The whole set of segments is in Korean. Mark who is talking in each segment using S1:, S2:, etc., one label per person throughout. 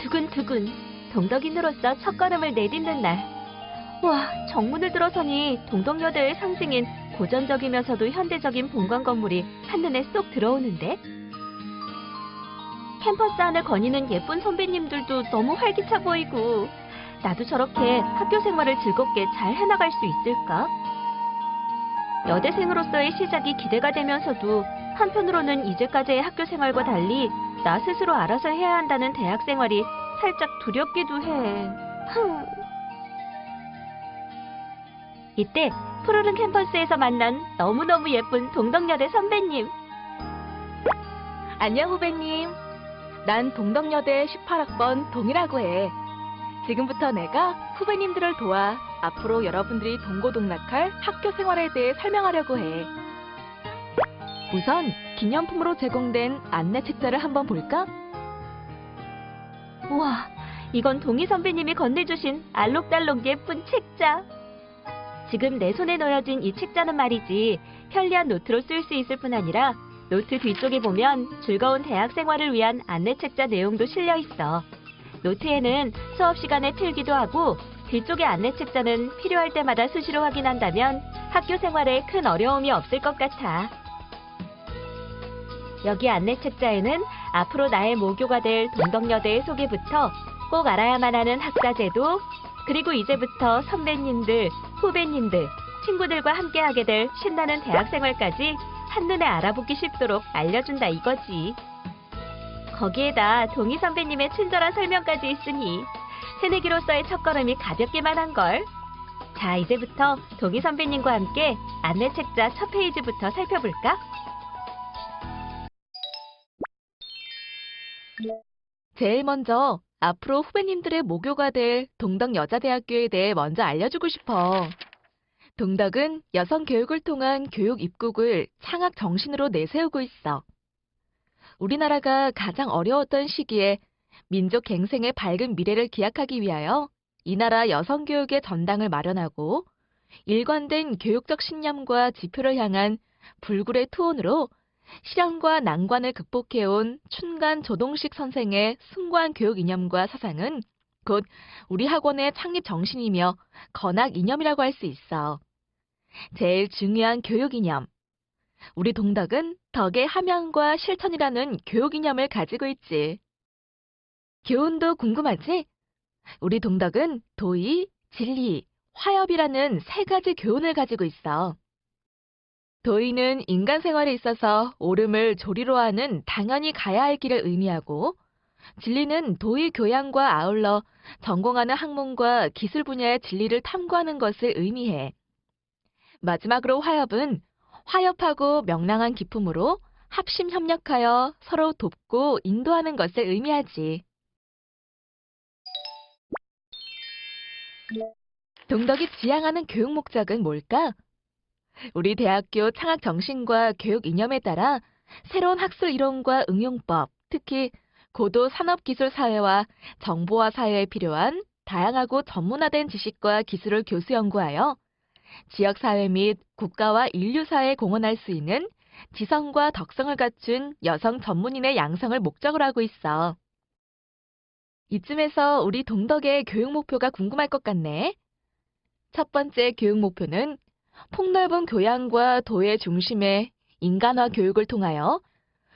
S1: 두근두근 동덕인으로서 첫걸음을 내딛는 날. 와, 정문을 들어서니 동덕여대의 상징인 고전적이면서도 현대적인 본관 건물이 한눈에 쏙 들어오는데? 캠퍼스 안을 거니는 예쁜 선배님들도 너무 활기차 보이고, 나도 저렇게 학교 생활을 즐겁게 잘 해나갈 수 있을까? 여대생으로서의 시작이 기대가 되면서도 한편으로는 이제까지의 학교 생활과 달리 나 스스로 알아서 해야 한다는 대학 생활이 살짝 두렵기도 해. 이때 푸르른 캠퍼스에서 만난 너무너무 예쁜 동덕여대 선배님.
S2: 안녕 후배님. 난 동덕여대 18학번 동이라고 해. 지금부터 내가 후배님들을 도와 앞으로 여러분들이 동고동락할 학교 생활에 대해 설명하려고 해. 우선 기념품으로 제공된 안내 책자를 한번 볼까?
S1: 우와, 이건 동희 선배님이 건네주신 알록달록 예쁜 책자. 지금 내 손에 놓여진 이 책자는 말이지, 편리한 노트로 쓸 수 있을 뿐 아니라 노트 뒤쪽에 보면 즐거운 대학 생활을 위한 안내 책자 내용도 실려 있어. 노트에는 수업 시간에 필기도 하고, 뒤쪽의 안내 책자는 필요할 때마다 수시로 확인한다면 학교 생활에 큰 어려움이 없을 것 같아. 여기 안내 책자에는 앞으로 나의 모교가 될 동덕여대의 소개부터 꼭 알아야만 하는 학사제도, 그리고 이제부터 선배님들, 후배님들, 친구들과 함께하게 될 신나는 대학생활까지 한눈에 알아보기 쉽도록 알려준다 이거지. 거기에다 동희 선배님의 친절한 설명까지 있으니 새내기로서의 첫걸음이 가볍기만 한걸. 자, 이제부터 동희 선배님과 함께 안내 책자 첫 페이지부터 살펴볼까?
S2: 제일 먼저 앞으로 후배님들의 모교가 될 동덕여자대학교에 대해 먼저 알려주고 싶어. 동덕은 여성 교육을 통한 교육 입국을 창학 정신으로 내세우고 있어. 우리나라가 가장 어려웠던 시기에 민족 갱생의 밝은 미래를 기약하기 위하여 이 나라 여성 교육의 전당을 마련하고 일관된 교육적 신념과 지표를 향한 불굴의 투혼으로 시련과 난관을 극복해온 춘간 조동식 선생의 숭고한 교육 이념과 사상은 곧 우리 학원의 창립 정신이며 건학 이념이라고 할 수 있어. 제일 중요한 교육 이념. 우리 동덕은 덕의 함양과 실천이라는 교육 이념을 가지고 있지. 교훈도 궁금하지? 우리 동덕은 도의, 진리, 화협이라는 세 가지 교훈을 가지고 있어. 도의는 인간 생활에 있어서 옳음을 조리로 하는 당연히 가야 할 길을 의미하고, 진리는 도의 교양과 아울러 전공하는 학문과 기술 분야의 진리를 탐구하는 것을 의미해. 마지막으로 화협은 화협하고 명랑한 기품으로 합심 협력하여 서로 돕고 인도하는 것을 의미하지. 동덕이 지향하는 교육 목적은 뭘까? 우리 대학교 창학 정신과 교육 이념에 따라 새로운 학술 이론과 응용법, 특히 고도 산업기술 사회와 정보화 사회에 필요한 다양하고 전문화된 지식과 기술을 교수 연구하여 지역사회 및 국가와 인류사회에 공헌할 수 있는 지성과 덕성을 갖춘 여성 전문인의 양성을 목적으로 하고 있어. 이쯤에서 우리 동덕의 교육 목표가 궁금할 것 같네. 첫 번째 교육 목표는 폭넓은 교양과 도의 중심의 인간화 교육을 통하여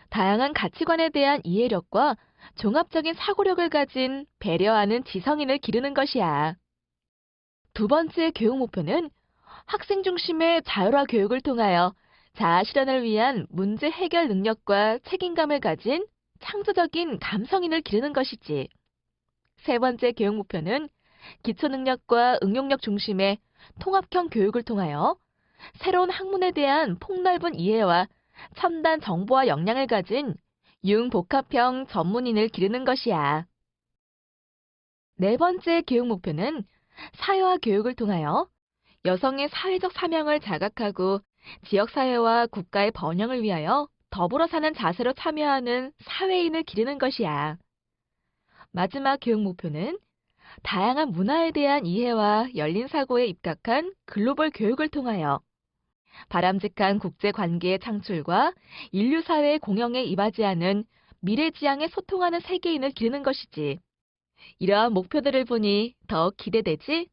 S2: 다양한 가치관에 대한 이해력과 종합적인 사고력을 가진 배려하는 지성인을 기르는 것이야. 두 번째 교육 목표는 학생 중심의 자율화 교육을 통하여 자아 실현을 위한 문제 해결 능력과 책임감을 가진 창조적인 감성인을 기르는 것이지. 세 번째 교육 목표는 기초 능력과 응용력 중심의 통합형 교육을 통하여 새로운 학문에 대한 폭넓은 이해와 첨단 정보화 역량을 가진 융복합형 전문인을 기르는 것이야. 네 번째 교육 목표는 사회화 교육을 통하여 여성의 사회적 사명을 자각하고 지역사회와 국가의 번영을 위하여 더불어 사는 자세로 참여하는 사회인을 기르는 것이야. 마지막 교육 목표는 다양한 문화에 대한 이해와 열린 사고에 입각한 글로벌 교육을 통하여 바람직한 국제관계의 창출과 인류사회의 공영에 이바지하는 미래지향에 소통하는 세계인을 기르는 것이지. 이러한 목표들을 보니 더 기대되지?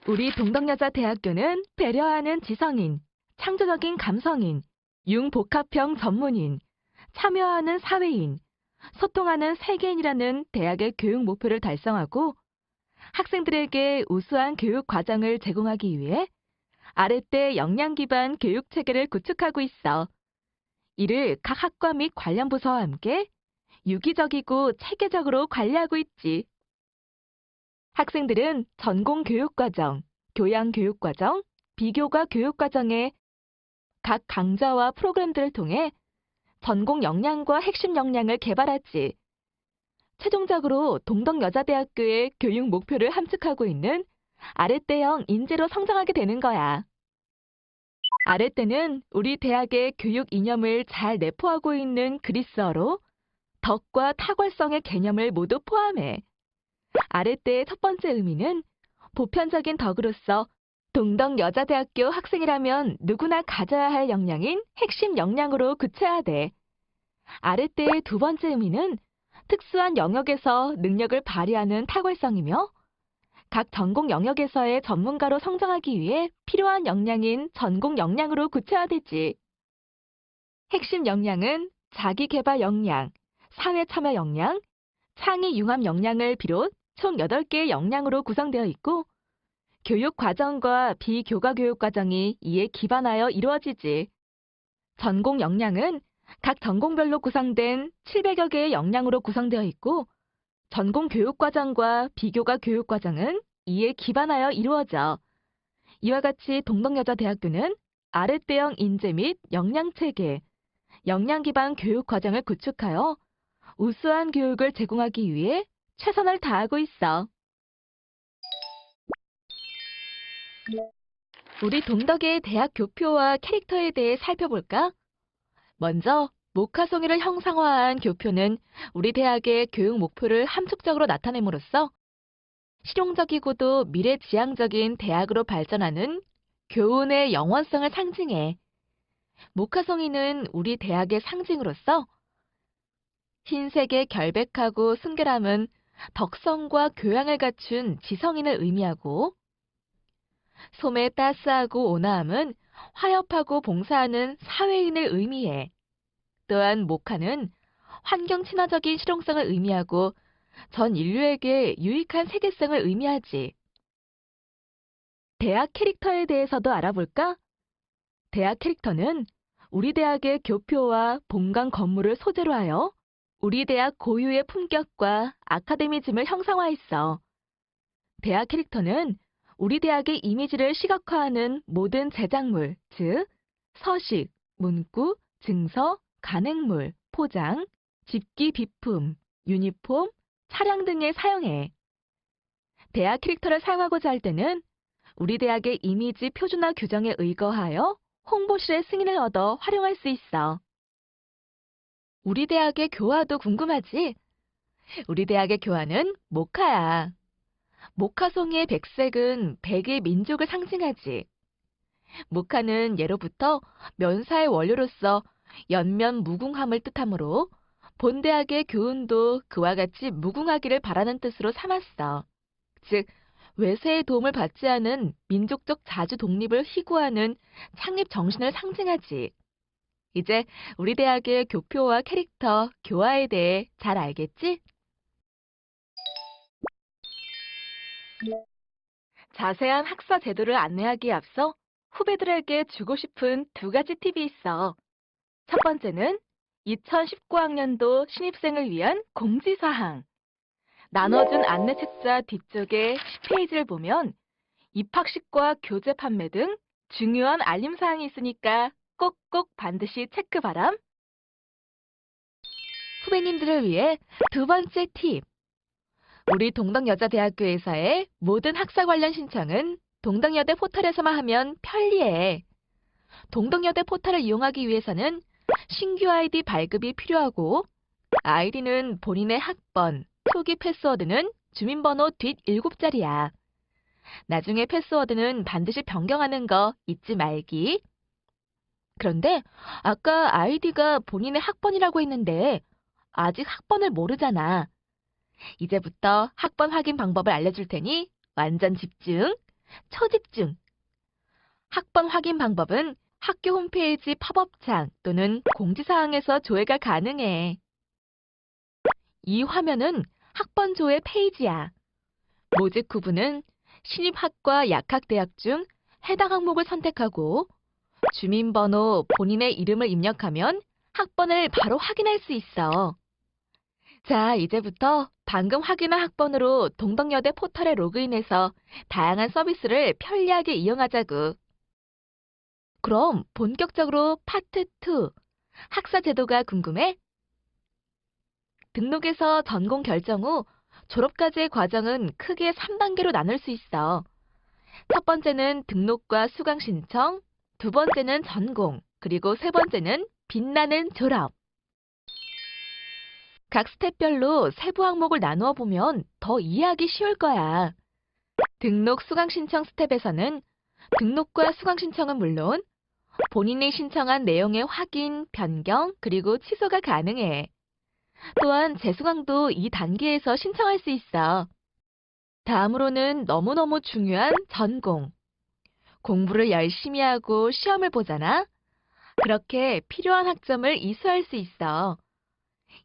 S2: 우리 동덕여자대학교는 배려하는 지성인, 창조적인 감성인, 융복합형 전문인, 참여하는 사회인, 소통하는 세계인이라는 대학의 교육 목표를 달성하고 학생들에게 우수한 교육 과정을 제공하기 위해 아래때 역량 기반 교육 체계를 구축하고 있어. 이를 각 학과 및 관련 부서와 함께 유기적이고 체계적으로 관리하고 있지. 학생들은 전공 교육과정, 교양 교육과정, 비교과 교육과정의 각 강좌와 프로그램들을 통해 전공 역량과 핵심 역량을 개발하지. 최종적으로 동덕여자대학교의 교육 목표를 함축하고 있는 아랫대형 인재로 성장하게 되는 거야. 아랫대는 우리 대학의 교육 이념을 잘 내포하고 있는 그리스어로 덕과 탁월성의 개념을 모두 포함해. 아랫대의 첫 번째 의미는 보편적인 덕으로서 동덕여자대학교 학생이라면 누구나 가져야 할 역량인 핵심 역량으로 구체화돼. 아랫대의 두 번째 의미는 특수한 영역에서 능력을 발휘하는 탁월성이며 각 전공 영역에서의 전문가로 성장하기 위해 필요한 역량인 전공 역량으로 구체화되지. 핵심 역량은 자기개발 역량, 사회참여 역량, 창의 융합 역량을 비롯 총 8개의 역량으로 구성되어 있고 교육 과정과 비교과 교육 과정이 이에 기반하여 이루어지지. 전공 역량은 각 전공별로 구성된 700여 개의 역량으로 구성되어 있고 전공 교육과정과 비교과 교육과정은 이에 기반하여 이루어져. 이와 같이 동덕여자대학교는 아랫대형 인재 및 역량체계, 역량기반 교육과정을 구축하여 우수한 교육을 제공하기 위해 최선을 다하고 있어. 우리 동덕의 대학 교표와 캐릭터에 대해 살펴볼까? 먼저 모카송이를 형상화한 교표는 우리 대학의 교육 목표를 함축적으로 나타냄으로써 실용적이고도 미래지향적인 대학으로 발전하는 교훈의 영원성을 상징해. 모카송이는 우리 대학의 상징으로서 흰색의 결백하고 순결함은 덕성과 교양을 갖춘 지성인을 의미하고 솜의 따스하고 온화함은 화협하고 봉사하는 사회인을 의미해. 또한 모카는 환경 친화적인 실용성을 의미하고 전 인류에게 유익한 세계성을 의미하지. 대학 캐릭터에 대해서도 알아볼까? 대학 캐릭터는 우리 대학의 교표와 본관 건물을 소재로 하여 우리 대학 고유의 품격과 아카데미즘을 형상화했어. 대학 캐릭터는 우리 대학의 이미지를 시각화하는 모든 제작물, 즉 서식, 문구, 증서, 간행물, 포장, 집기 비품, 유니폼, 차량 등에 사용해. 대학 캐릭터를 사용하고자 할 때는 우리 대학의 이미지 표준화 규정에 의거하여 홍보실의 승인을 얻어 활용할 수 있어. 우리 대학의 교화도 궁금하지? 우리 대학의 교화는 모카야. 모카송이의 백색은 백의 민족을 상징하지. 모카는 예로부터 면사의 원료로서 연면 무궁함을 뜻하므로 본 대학의 교훈도 그와 같이 무궁하기를 바라는 뜻으로 삼았어. 즉, 외세의 도움을 받지 않은 민족적 자주 독립을 희구하는 창립 정신을 상징하지. 이제 우리 대학의 교표와 캐릭터, 교화에 대해 잘 알겠지? 자세한 학사 제도를 안내하기에 앞서 후배들에게 주고 싶은 2가지 팁이 있어. 첫 번째는 2019학년도 신입생을 위한 공지사항. 나눠준 안내책자 뒤쪽에 10페이지를 보면 입학식과 교재 판매 등 중요한 알림사항이 있으니까 꼭꼭 반드시 체크 바람. 후배님들을 위해 2번째 팁. 우리 동덕여자대학교에서의 모든 학사 관련 신청은 동덕여대 포털에서만 하면 편리해. 동덕여대 포털을 이용하기 위해서는 신규 아이디 발급이 필요하고 아이디는 본인의 학번, 초기 패스워드는 주민번호 뒷 7자리야. 나중에 패스워드는 반드시 변경하는 거 잊지 말기. 그런데 아까 아이디가 본인의 학번이라고 했는데 아직 학번을 모르잖아. 이제부터 학번 확인 방법을 알려줄 테니 완전 집중, 초집중. 학번 확인 방법은 학교 홈페이지 팝업창 또는 공지사항에서 조회가 가능해. 이 화면은 학번 조회 페이지야. 모집 구분은 신입학과 약학대학 중 해당 항목을 선택하고 주민번호, 본인의 이름을 입력하면 학번을 바로 확인할 수 있어. 자, 이제부터 방금 확인한 학번으로 동덕여대 포털에 로그인해서 다양한 서비스를 편리하게 이용하자고. 그럼 본격적으로 파트 2, 학사 제도가 궁금해? 등록에서 전공 결정 후 졸업까지의 과정은 크게 3단계로 나눌 수 있어. 첫 번째는 등록과 수강 신청, 두 번째는 전공, 그리고 세 번째는 빛나는 졸업. 각 스텝별로 세부 항목을 나누어 보면 더 이해하기 쉬울 거야. 등록 수강 신청 스텝에서는 등록과 수강 신청은 물론 본인이 신청한 내용의 확인, 변경, 그리고 취소가 가능해. 또한 재수강도 이 단계에서 신청할 수 있어. 다음으로는 너무너무 중요한 전공. 공부를 열심히 하고 시험을 보잖아. 그렇게 필요한 학점을 이수할 수 있어.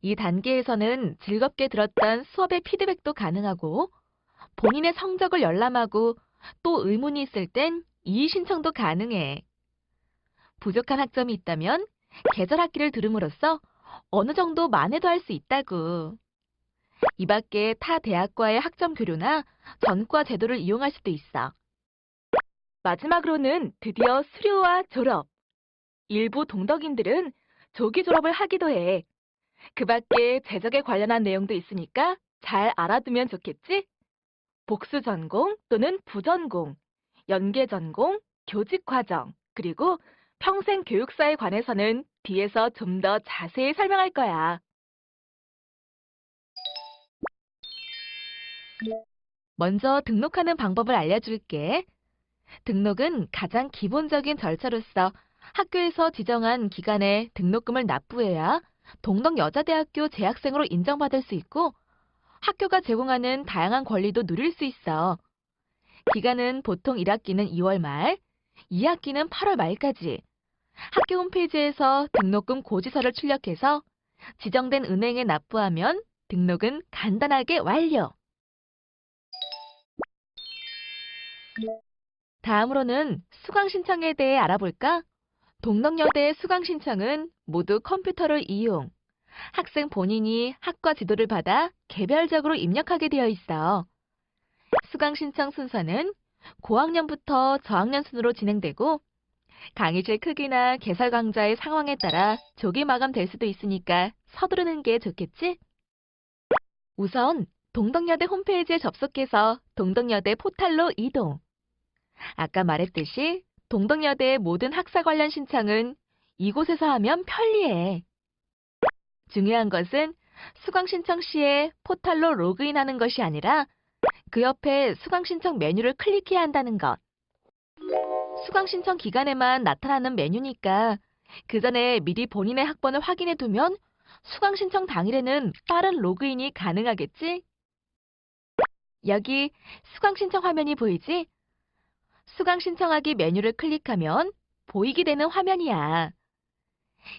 S2: 이 단계에서는 즐겁게 들었던 수업의 피드백도 가능하고 본인의 성적을 열람하고 또 의문이 있을 땐 이의 신청도 가능해. 부족한 학점이 있다면 계절 학기를 들음으로써 어느 정도 만회도 할 수 있다고. 이 밖에 타 대학과의 학점 교류나 전과 제도를 이용할 수도 있어. 마지막으로는 드디어 수료와 졸업. 일부 동덕인들은 조기 졸업을 하기도 해. 그 밖에 재적에 관련한 내용도 있으니까 잘 알아두면 좋겠지? 복수 전공 또는 부전공, 연계 전공, 교직 과정, 그리고 평생 교육사에 관해서는 뒤에서 좀 더 자세히 설명할 거야. 먼저 등록하는 방법을 알려줄게. 등록은 가장 기본적인 절차로서 학교에서 지정한 기간에 등록금을 납부해야 동덕여자대학교 재학생으로 인정받을 수 있고 학교가 제공하는 다양한 권리도 누릴 수 있어. 기간은 보통 1학기는 2월 말, 2학기는 8월 말까지. 학교 홈페이지에서 등록금 고지서를 출력해서 지정된 은행에 납부하면 등록은 간단하게 완료. 다음으로는 수강 신청에 대해 알아볼까? 동덕여대 수강 신청은 모두 컴퓨터를 이용, 학생 본인이 학과 지도를 받아 개별적으로 입력하게 되어 있어. 수강 신청 순서는 고학년부터 저학년 순으로 진행되고 강의실 크기나 개설 강좌의 상황에 따라 조기 마감될 수도 있으니까 서두르는 게 좋겠지? 우선 동덕여대 홈페이지에 접속해서 동덕여대 포털로 이동. 아까 말했듯이 동덕여대의 모든 학사 관련 신청은 이곳에서 하면 편리해. 중요한 것은 수강 신청 시에 포털로 로그인하는 것이 아니라 그 옆에 수강 신청 메뉴를 클릭해야 한다는 것. 수강 신청 기간에만 나타나는 메뉴니까 그 전에 미리 본인의 학번을 확인해 두면 수강 신청 당일에는 빠른 로그인이 가능하겠지? 여기 수강 신청 화면이 보이지? 수강 신청하기 메뉴를 클릭하면 보이게 되는 화면이야.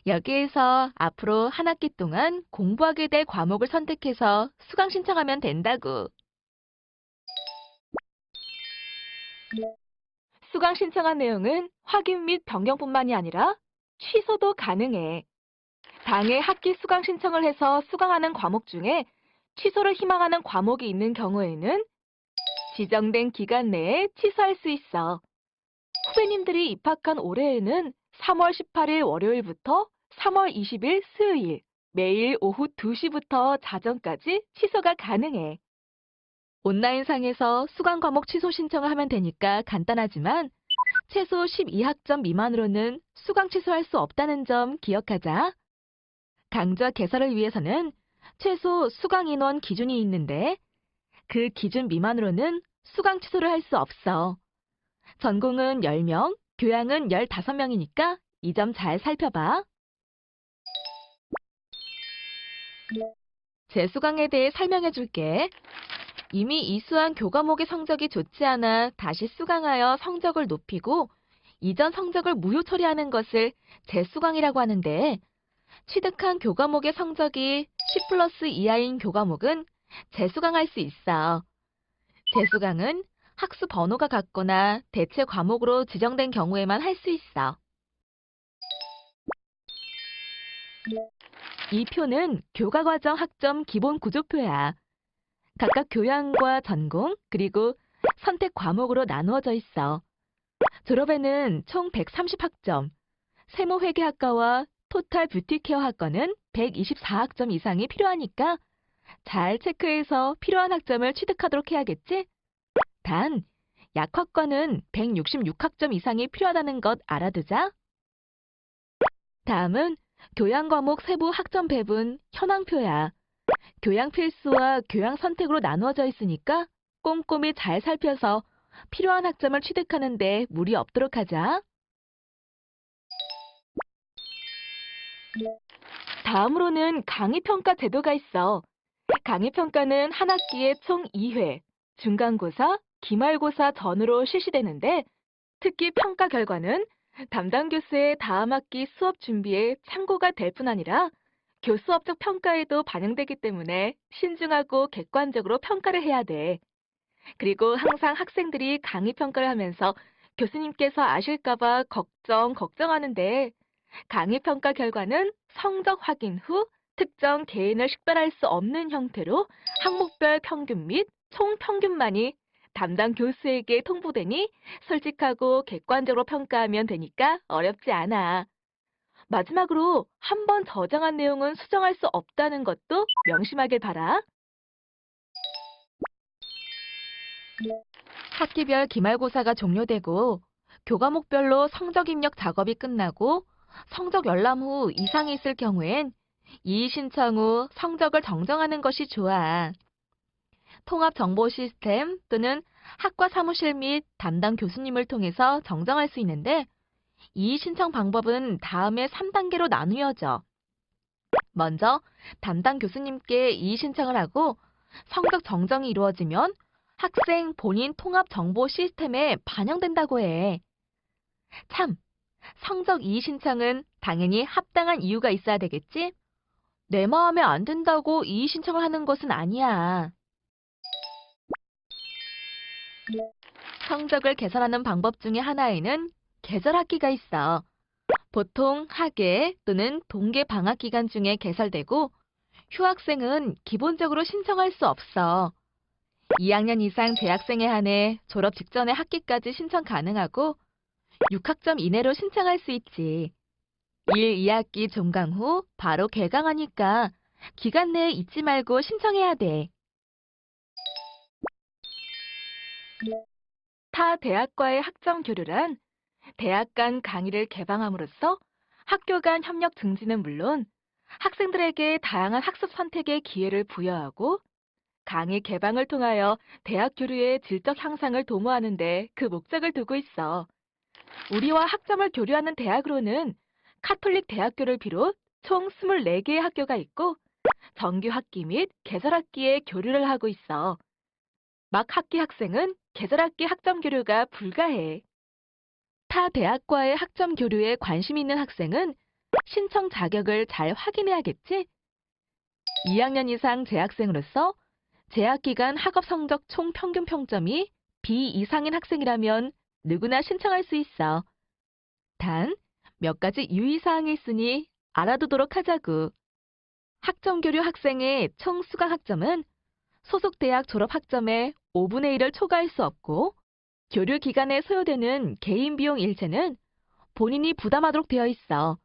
S2: 여기에서 앞으로 한 학기 동안 공부하게 될 과목을 선택해서 수강 신청하면 된다고. 수강 신청한 내용은 확인 및 변경뿐만이 아니라 취소도 가능해. 당해 학기 수강 신청을 해서 수강하는 과목 중에 취소를 희망하는 과목이 있는 경우에는 지정된 기간 내에 취소할 수 있어. 후배님들이 입학한 올해에는 3월 18일 월요일부터 3월 20일 수요일, 매일 오후 2시부터 자정까지 취소가 가능해. 온라인상에서 수강 과목 취소 신청을 하면 되니까 간단하지만 최소 12학점 미만으로는 수강 취소할 수 없다는 점 기억하자. 강좌 개설을 위해서는 최소 수강 인원 기준이 있는데 그 기준 미만으로는 수강 취소를 할 수 없어. 전공은 10명, 교양은 15명이니까 이 점 잘 살펴봐. 재수강에 대해 설명해 줄게. 이미 이수한 교과목의 성적이 좋지 않아 다시 수강하여 성적을 높이고 이전 성적을 무효 처리하는 것을 재수강이라고 하는데 취득한 교과목의 성적이 10 플러스 이하인 교과목은 재수강할 수 있어. 재수강은 학수 번호가 같거나 대체 과목으로 지정된 경우에만 할 수 있어. 이 표는 교과과정 학점 기본 구조표야. 각각 교양과 전공, 그리고 선택 과목으로 나누어져 있어. 졸업에는 총 130학점, 세무회계학과와 토탈 뷰티케어 학과는 124학점 이상이 필요하니까 잘 체크해서 필요한 학점을 취득하도록 해야겠지? 단, 약학과는 166학점 이상이 필요하다는 것 알아두자. 다음은 교양 과목 세부 학점 배분 현황표야. 교양 필수와 교양 선택으로 나누어져 있으니까 꼼꼼히 잘 살펴서 필요한 학점을 취득하는 데 무리 없도록 하자. 다음으로는 강의평가 제도가 있어. 강의평가는 한 학기에 총 2회, 중간고사, 기말고사 전후로 실시되는데 특히 평가 결과는 담당 교수의 다음 학기 수업 준비에 참고가 될 뿐 아니라 교수업적 평가에도 반영되기 때문에 신중하고 객관적으로 평가를 해야 돼. 그리고 항상 학생들이 강의 평가를 하면서 교수님께서 아실까봐 걱정하는데 강의 평가 결과는 성적 확인 후 특정 개인을 식별할 수 없는 형태로 항목별 평균 및 총평균만이 담당 교수에게 통보되니 솔직하고 객관적으로 평가하면 되니까 어렵지 않아. 마지막으로 한 번 저장한 내용은 수정할 수 없다는 것도 명심하길 바라. 학기별 기말고사가 종료되고 교과목별로 성적 입력 작업이 끝나고 성적 열람 후 이상이 있을 경우엔 이의 신청 후 성적을 정정하는 것이 좋아. 통합 정보 시스템 또는 학과 사무실 및 담당 교수님을 통해서 정정할 수 있는데 이의 신청 방법은 다음에 3단계로 나누어져. 먼저 담당 교수님께 이의 신청을 하고 성적 정정이 이루어지면 학생 본인 통합 정보 시스템에 반영된다고 해. 참, 성적 이의 신청은 당연히 합당한 이유가 있어야 되겠지? 내 마음에 안 든다고 이의 신청을 하는 것은 아니야. 성적을 개선하는 방법 중에 하나에는 계절 학기가 있어. 보통 학예 또는 동계 방학 기간 중에 개설되고 휴학생은 기본적으로 신청할 수 없어. 2학년 이상 재학생에 한해 졸업 직전의 학기까지 신청 가능하고 6학점 이내로 신청할 수 있지. 1, 2학기 종강 후 바로 개강하니까 기간 내에 잊지 말고 신청해야 돼. 타 대학과의 학점 교류란 대학 간 강의를 개방함으로써 학교 간 협력 증진은 물론 학생들에게 다양한 학습 선택의 기회를 부여하고 강의 개방을 통하여 대학 교류의 질적 향상을 도모하는 데 그 목적을 두고 있어. 우리와 학점을 교류하는 대학으로는 카톨릭 대학교를 비롯 총 24개의 학교가 있고 정규 학기 및 계절 학기에 교류를 하고 있어. 막 학기 학생은 계절 학기 학점 교류가 불가해. 타 대학과의 학점 교류에 관심 있는 학생은 신청 자격을 잘 확인해야겠지? 2학년 이상 재학생으로서 재학 기간 학업 성적 총 평균 평점이 B 이상인 학생이라면 누구나 신청할 수 있어. 단, 몇 가지 유의사항이 있으니 알아두도록 하자구. 학점 교류 학생의 총 수강 학점은 소속 대학 졸업 학점의 5분의 1을 초과할 수 없고 교류 기간에 소요되는 개인 비용 일체는 본인이 부담하도록 되어 있어.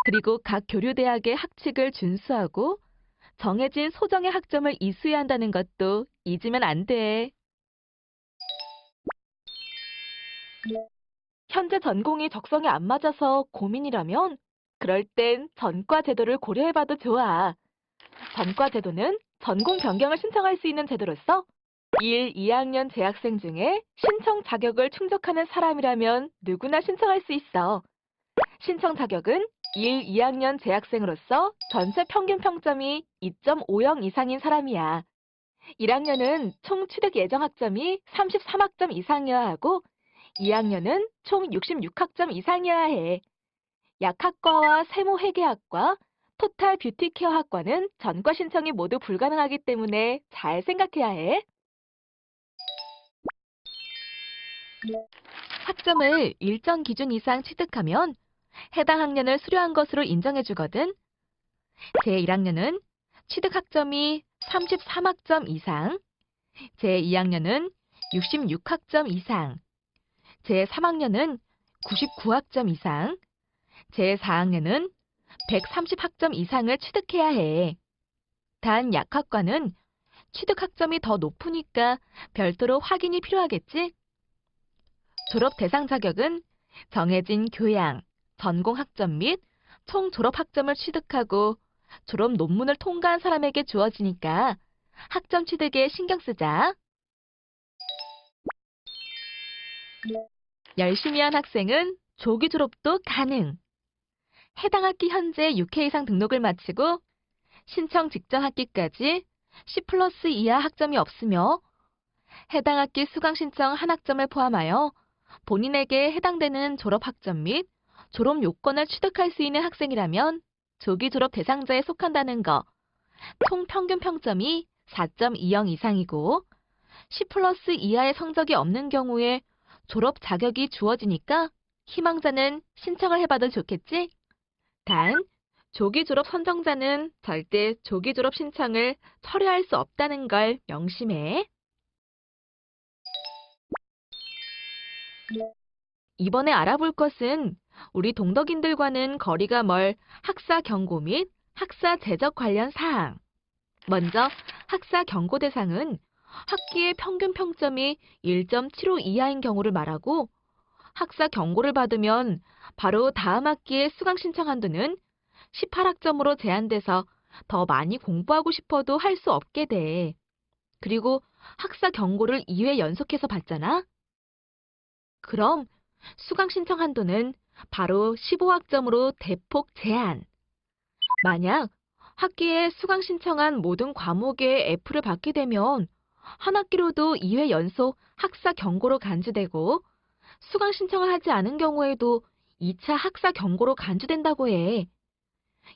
S2: 그리고 각 교류 대학의 학칙을 준수하고 정해진 소정의 학점을 이수해야 한다는 것도 잊으면 안 돼. 현재 전공이 적성에 안 맞아서 고민이라면 그럴 땐 전과 제도를 고려해봐도 좋아. 전과 제도는 전공 변경을 신청할 수 있는 제도로서 1, 2학년 재학생 중에 신청 자격을 충족하는 사람이라면 누구나 신청할 수 있어. 신청 자격은 1, 2학년 재학생으로서 전체 평균 평점이 2.50 이상인 사람이야. 1학년은 총 취득 예정 학점이 33학점 이상이어야 하고 2학년은 총 66학점 이상이어야 해. 약학과와 세모회계학과, 토탈 뷰티케어 학과는 전과 신청이 모두 불가능하기 때문에 잘 생각해야 해. 학점을 일정 기준 이상 취득하면 해당 학년을 수료한 것으로 인정해주거든. 제1학년은 취득 학점이 33학점 이상, 제2학년은 66학점 이상, 제3학년은 99학점 이상, 제4학년은 130학점 이상을 취득해야 해. 단 약학과는 취득 학점이 더 높으니까 별도로 확인이 필요하겠지? 졸업 대상 자격은 정해진 교양, 전공 학점 및 총 졸업 학점을 취득하고 졸업 논문을 통과한 사람에게 주어지니까 학점 취득에 신경 쓰자. 열심히 한 학생은 조기 졸업도 가능. 해당 학기 현재 6회 이상 등록을 마치고 신청 직전 학기까지 10+ 이하 학점이 없으며 해당 학기 수강 신청 한 학점을 포함하여 본인에게 해당되는 졸업 학점 및 졸업 요건을 취득할 수 있는 학생이라면 조기 졸업 대상자에 속한다는 거. 총 평균 평점이 4.20 이상이고 10+ 이하의 성적이 없는 경우에 졸업 자격이 주어지니까 희망자는 신청을 해봐도 좋겠지? 단, 조기 졸업 선정자는 절대 조기 졸업 신청을 철회할 수 없다는 걸 명심해. 이번에 알아볼 것은 우리 동덕인들과는 거리가 멀 학사 경고 및 학사 제적 관련 사항. 먼저 학사 경고 대상은 학기의 평균 평점이 1.75 이하인 경우를 말하고 학사 경고를 받으면 바로 다음 학기의 수강 신청 한도는 18학점으로 제한돼서 더 많이 공부하고 싶어도 할 수 없게 돼. 그리고 학사 경고를 2회 연속해서 받잖아? 그럼 수강 신청 한도는 바로 15학점으로 대폭 제한. 만약 학기에 수강 신청한 모든 과목에 F를 받게 되면 한 학기로도 2회 연속 학사 경고로 간주되고 수강 신청을 하지 않은 경우에도 2차 학사 경고로 간주된다고 해.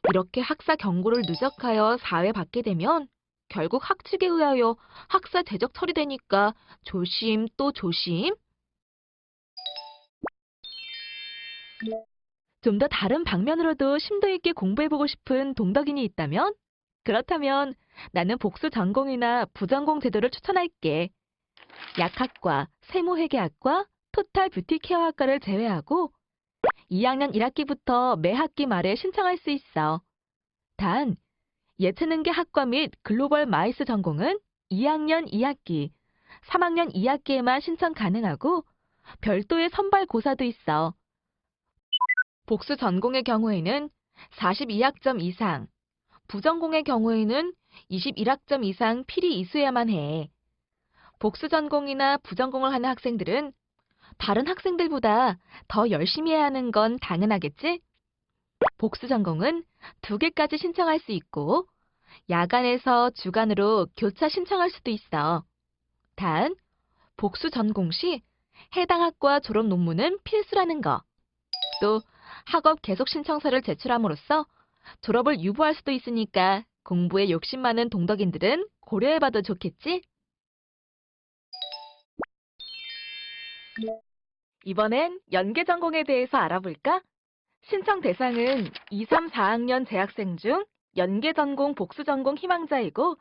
S2: 이렇게 학사 경고를 누적하여 4회 받게 되면 결국 학칙에 의하여 학사 제적 처리되니까 조심 또 조심. 좀 더 다른 방면으로도 심도 있게 공부해보고 싶은 동덕인이 있다면? 그렇다면 나는 복수 전공이나 부전공 제도를 추천할게. 약학과, 세모회계학과, 토탈 뷰티케어학과를 제외하고 2학년 1학기부터 매 학기 말에 신청할 수 있어. 단, 예체능계 학과 및 글로벌 마이스 전공은 2학년 2학기, 3학년 2학기에만 신청 가능하고 별도의 선발 고사도 있어. 복수 전공의 경우에는 42학점 이상, 부전공의 경우에는 21학점 이상 필히 이수해야만 해. 복수 전공이나 부전공을 하는 학생들은 다른 학생들보다 더 열심히 해야 하는 건 당연하겠지? 복수 전공은 2개까지 신청할 수 있고 야간에서 주간으로 교차 신청할 수도 있어. 단, 복수 전공 시 해당 학과 졸업 논문은 필수라는 거. 또 학업 계속 신청서를 제출함으로써 졸업을 유보할 수도 있으니까 공부에 욕심 많은 동덕인들은 고려해봐도 좋겠지? 이번엔 연계 전공에 대해서 알아볼까? 신청 대상은 2, 3, 4학년 재학생 중 연계 전공 복수 전공 희망자이고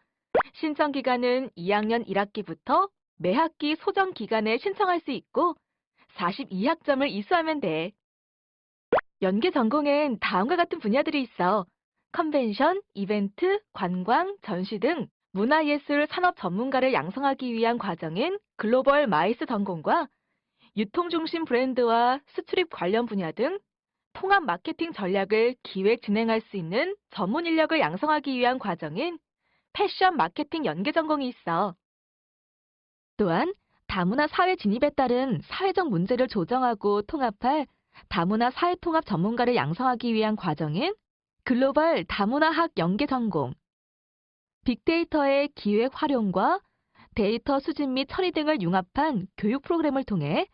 S2: 신청 기간은 2학년 1학기부터 매 학기 소정 기간에 신청할 수 있고 42학점을 이수하면 돼. 연계 전공엔 다음과 같은 분야들이 있어. 컨벤션, 이벤트, 관광, 전시 등 문화예술 산업 전문가를 양성하기 위한 과정인 글로벌 마이스 전공과 유통 중심 브랜드와 수출입 관련 분야 등 통합 마케팅 전략을 기획 진행할 수 있는 전문 인력을 양성하기 위한 과정인 패션 마케팅 연계 전공이 있어. 또한 다문화 사회 진입에 따른 사회적 문제를 조정하고 통합할 다문화 사회통합 전문가를 양성하기 위한 과정인 글로벌 다문화학 연계 전공, 빅데이터의 기획 활용과 데이터 수집 및 처리 등을 융합한 교육 프로그램을 통해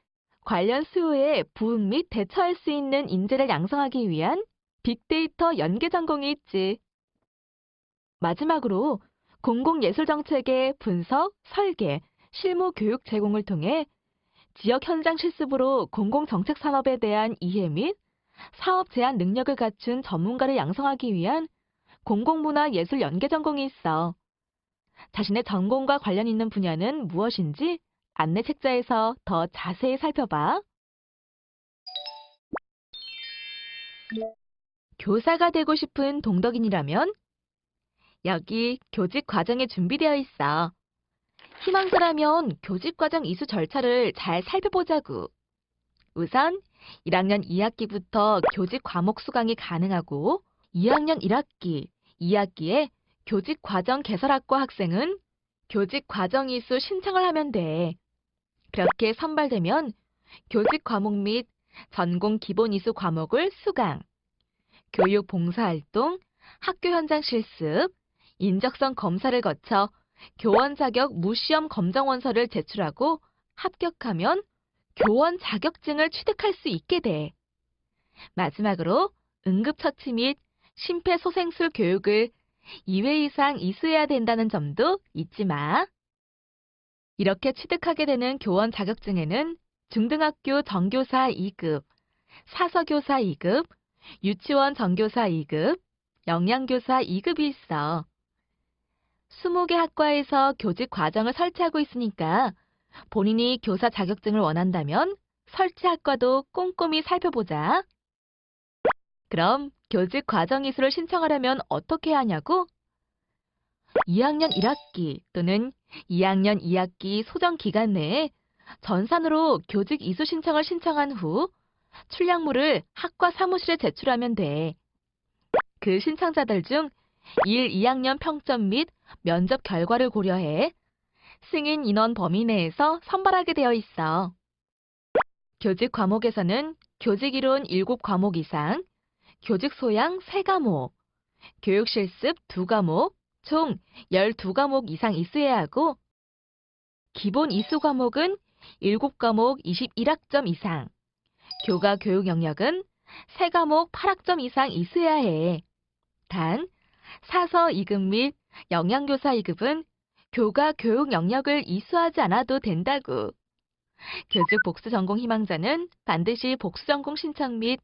S2: 관련 수요에 부응 및 대처할 수 있는 인재를 양성하기 위한 빅데이터 연계 전공이 있지. 마지막으로 공공예술정책의 분석, 설계, 실무 교육 제공을 통해 지역 현장 실습으로 공공정책 산업에 대한 이해 및 사업 제안 능력을 갖춘 전문가를 양성하기 위한 공공문화 예술 연계 전공이 있어. 자신의 전공과 관련 있는 분야는 무엇인지 안내 책자에서 더 자세히 살펴봐. 교사가 되고 싶은 동덕인이라면 여기 교직 과정에 준비되어 있어. 희망자라면 교직 과정 이수 절차를 잘 살펴보자고. 우선 1학년 2학기부터 교직 과목 수강이 가능하고 2학년 1학기, 2학기에 교직 과정 개설학과 학생은 교직 과정 이수 신청을 하면 돼. 그렇게 선발되면 교직 과목 및 전공 기본 이수 과목을 수강, 교육 봉사활동, 학교 현장 실습, 인적성 검사를 거쳐 교원 자격 무시험 검정 원서를 제출하고 합격하면 교원 자격증을 취득할 수 있게 돼. 마지막으로 응급처치 및 심폐소생술 교육을 2회 이상 이수해야 된다는 점도 잊지 마. 이렇게 취득하게 되는 교원 자격증에는 중등학교 정교사 2급, 사서교사 2급, 유치원 정교사 2급, 영양교사 2급이 있어. 20개 학과에서 교직 과정을 설치하고 있으니까 본인이 교사 자격증을 원한다면 설치 학과도 꼼꼼히 살펴보자. 그럼 교직 과정 이수를 신청하려면 어떻게 해야 하냐고? 2학년 1학기 또는 2학년 2학기 소정 기간 내에 전산으로 교직 이수 신청을 신청한 후 출력물을 학과 사무실에 제출하면 돼. 그 신청자들 중 1, 2학년 평점 및 면접 결과를 고려해 승인 인원 범위 내에서 선발하게 되어 있어. 교직 과목에서는 교직 이론 7과목 이상, 교직 소양 3과목, 교육 실습 2과목, 총 12과목 이상 이수해야 하고, 기본 이수 과목은 7과목 21학점 이상, 교과 교육 영역은 3과목 8학점 이상 이수해야 해. 단, 사서 2급 및 영양교사 2급은 교과 교육 영역을 이수하지 않아도 된다고. 교직 복수 전공 희망자는 반드시 복수 전공 신청 및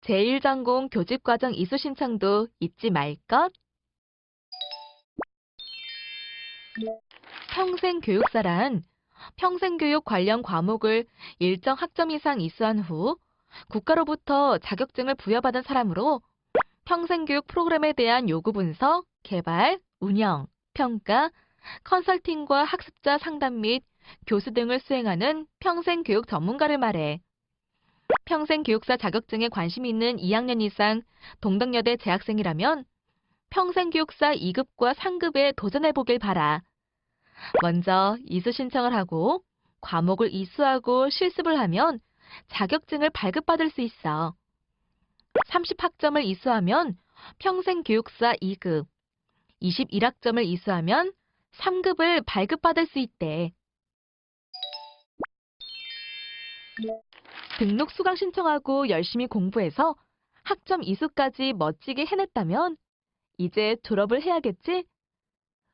S2: 제1전공 교직 과정 이수 신청도 잊지 말 것. 평생교육사란 평생교육 관련 과목을 일정 학점 이상 이수한 후 국가로부터 자격증을 부여받은 사람으로 평생교육 프로그램에 대한 요구 분석, 개발, 운영, 평가, 컨설팅과 학습자 상담 및 교수 등을 수행하는 평생교육 전문가를 말해. 평생교육사 자격증에 관심 있는 2학년 이상 동덕여대 재학생이라면 평생교육사 2급과 3급에 도전해보길 바라. 먼저 이수 신청을 하고 과목을 이수하고 실습을 하면 자격증을 발급받을 수 있어. 30학점을 이수하면 평생교육사 2급, 21학점을 이수하면 3급을 발급받을 수 있대. 등록 수강 신청하고 열심히 공부해서 학점 이수까지 멋지게 해냈다면 이제 졸업을 해야겠지?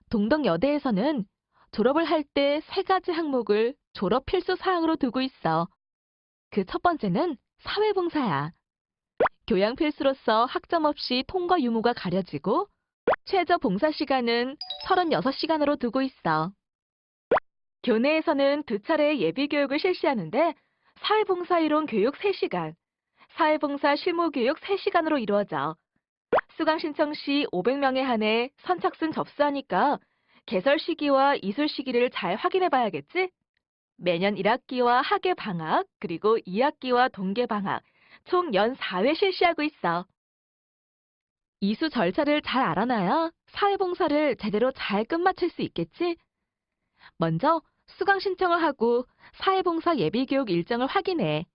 S2: 동덕여대에서는 졸업을 할 때 3가지 항목을 졸업 필수 사항으로 두고 있어. 그 첫 번째는 사회봉사야. 교양 필수로서 학점 없이 통과 유무가 가려지고 최저 봉사 시간은 36시간으로 두고 있어. 교내에서는 2차례 예비교육을 실시하는데 사회봉사 이론 교육 3시간, 사회봉사 실무교육 3시간으로 이루어져. 수강 신청 시 500명에 한해 선착순 접수하니까 개설 시기와 이술 시기를 잘 확인해 봐야겠지? 매년 1학기와 학예 방학, 그리고 2학기와 동계 방학, 총 연 4회 실시하고 있어. 이수 절차를 잘 알아놔야 사회봉사를 제대로 잘 끝마칠 수 있겠지? 먼저 수강 신청을 하고 사회봉사 예비교육 일정을 확인해.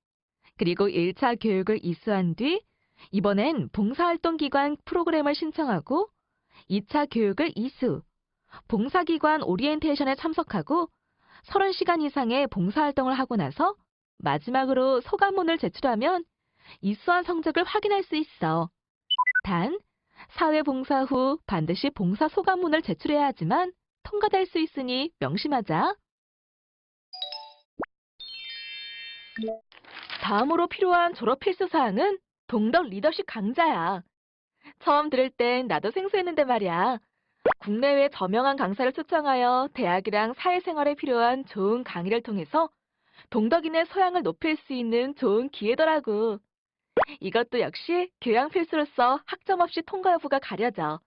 S2: 그리고 1차 교육을 이수한 뒤 이번엔 봉사활동기관 프로그램을 신청하고 2차 교육을 이수, 봉사기관 오리엔테이션에 참석하고 30시간 이상의 봉사활동을 하고 나서 마지막으로 소감문을 제출하면 이수한 성적을 확인할 수 있어. 단, 사회봉사 후 반드시 봉사 소감문을 제출해야 하지만 통과될 수 있으니 명심하자. 다음으로 필요한 졸업 필수 사항은 동덕 리더십 강좌야. 처음 들을 땐 나도 생소했는데 말이야. 국내외 저명한 강사를 초청하여 대학이랑 사회생활에 필요한 좋은 강의를 통해서 동덕인의 소양을 높일 수 있는 좋은 기회더라고. 이것도 역시 교양 필수로서 학점 없이 통과 여부가 가려져.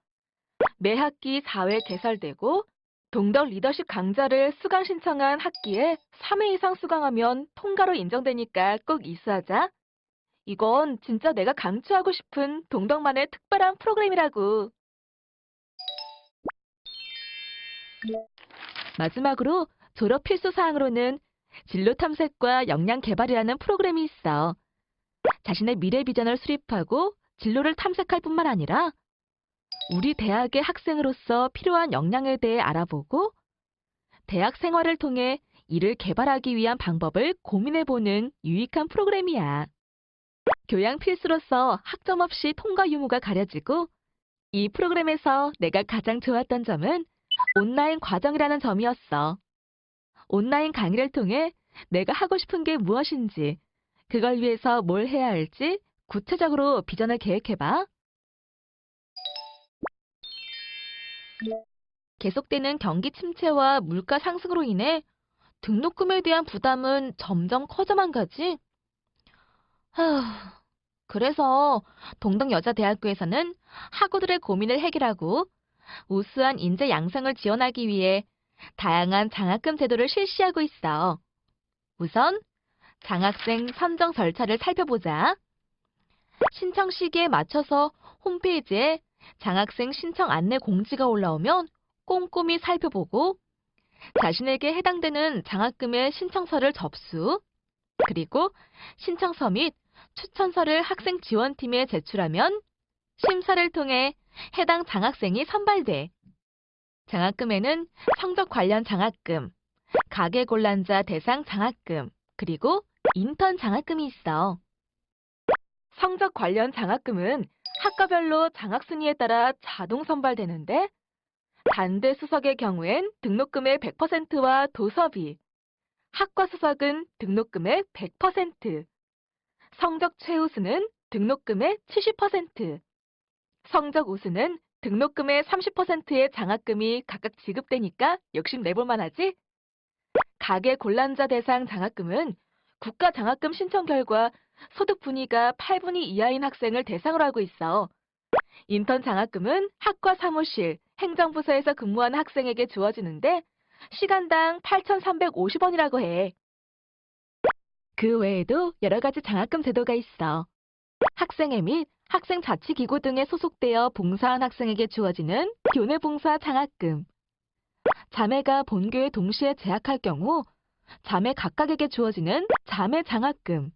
S2: 매 학기 4회 개설되고 동덕 리더십 강좌를 수강 신청한 학기에 3회 이상 수강하면 통과로 인정되니까 꼭 이수하자. 이건 진짜 내가 강추하고 싶은 동덕만의 특별한 프로그램이라고. 마지막으로 졸업 필수 사항으로는 진로 탐색과 역량 개발이라는 프로그램이 있어. 자신의 미래 비전을 수립하고 진로를 탐색할 뿐만 아니라 우리 대학의 학생으로서 필요한 역량에 대해 알아보고 대학 생활을 통해 이를 개발하기 위한 방법을 고민해보는 유익한 프로그램이야. 교양 필수로서 학점 없이 통과 유무가 가려지고 이 프로그램에서 내가 가장 좋았던 점은 온라인 과정이라는 점이었어. 온라인 강의를 통해 내가 하고 싶은 게 무엇인지, 그걸 위해서 뭘 해야 할지 구체적으로 비전을 계획해봐. 계속되는 경기 침체와 물가 상승으로 인해 등록금에 대한 부담은 점점 커져만 가지. 그래서 동덕여자대학교에서는 학우들의 고민을 해결하고 우수한 인재 양성을 지원하기 위해 다양한 장학금 제도를 실시하고 있어. 우선 장학생 선정 절차를 살펴보자. 신청 시기에 맞춰서 홈페이지에 장학생 신청 안내 공지가 올라오면 꼼꼼히 살펴보고 자신에게 해당되는 장학금의 신청서를 접수, 그리고 신청서 및 추천서를 학생 지원팀에 제출하면 심사를 통해 해당 장학생이 선발돼. 장학금에는 성적 관련 장학금, 가계곤란자 대상 장학금, 그리고 인턴 장학금이 있어. 성적 관련 장학금은 학과별로 장학 순위에 따라 자동 선발되는데 단대 수석의 경우엔 등록금의 100%와 도서비, 학과 수석은 등록금의 100%, 성적 최우수는 등록금의 70%, 성적 우수는 등록금의 30%의 장학금이 각각 지급되니까 욕심내볼 만하지? 가계곤란자 대상 장학금은 국가 장학금 신청 결과 소득 분위가 8분위 이하인 학생을 대상으로 하고 있어. 인턴 장학금은 학과 사무실, 행정부서에서 근무하는 학생에게 주어지는데 시간당 8,350원이라고 해. 그 외에도 여러 가지 장학금 제도가 있어. 학생회 및 학생자치기구 등에 소속되어 봉사한 학생에게 주어지는 교내봉사 장학금. 자매가 본교에 동시에 재학할 경우 자매 각각에게 주어지는 자매 장학금.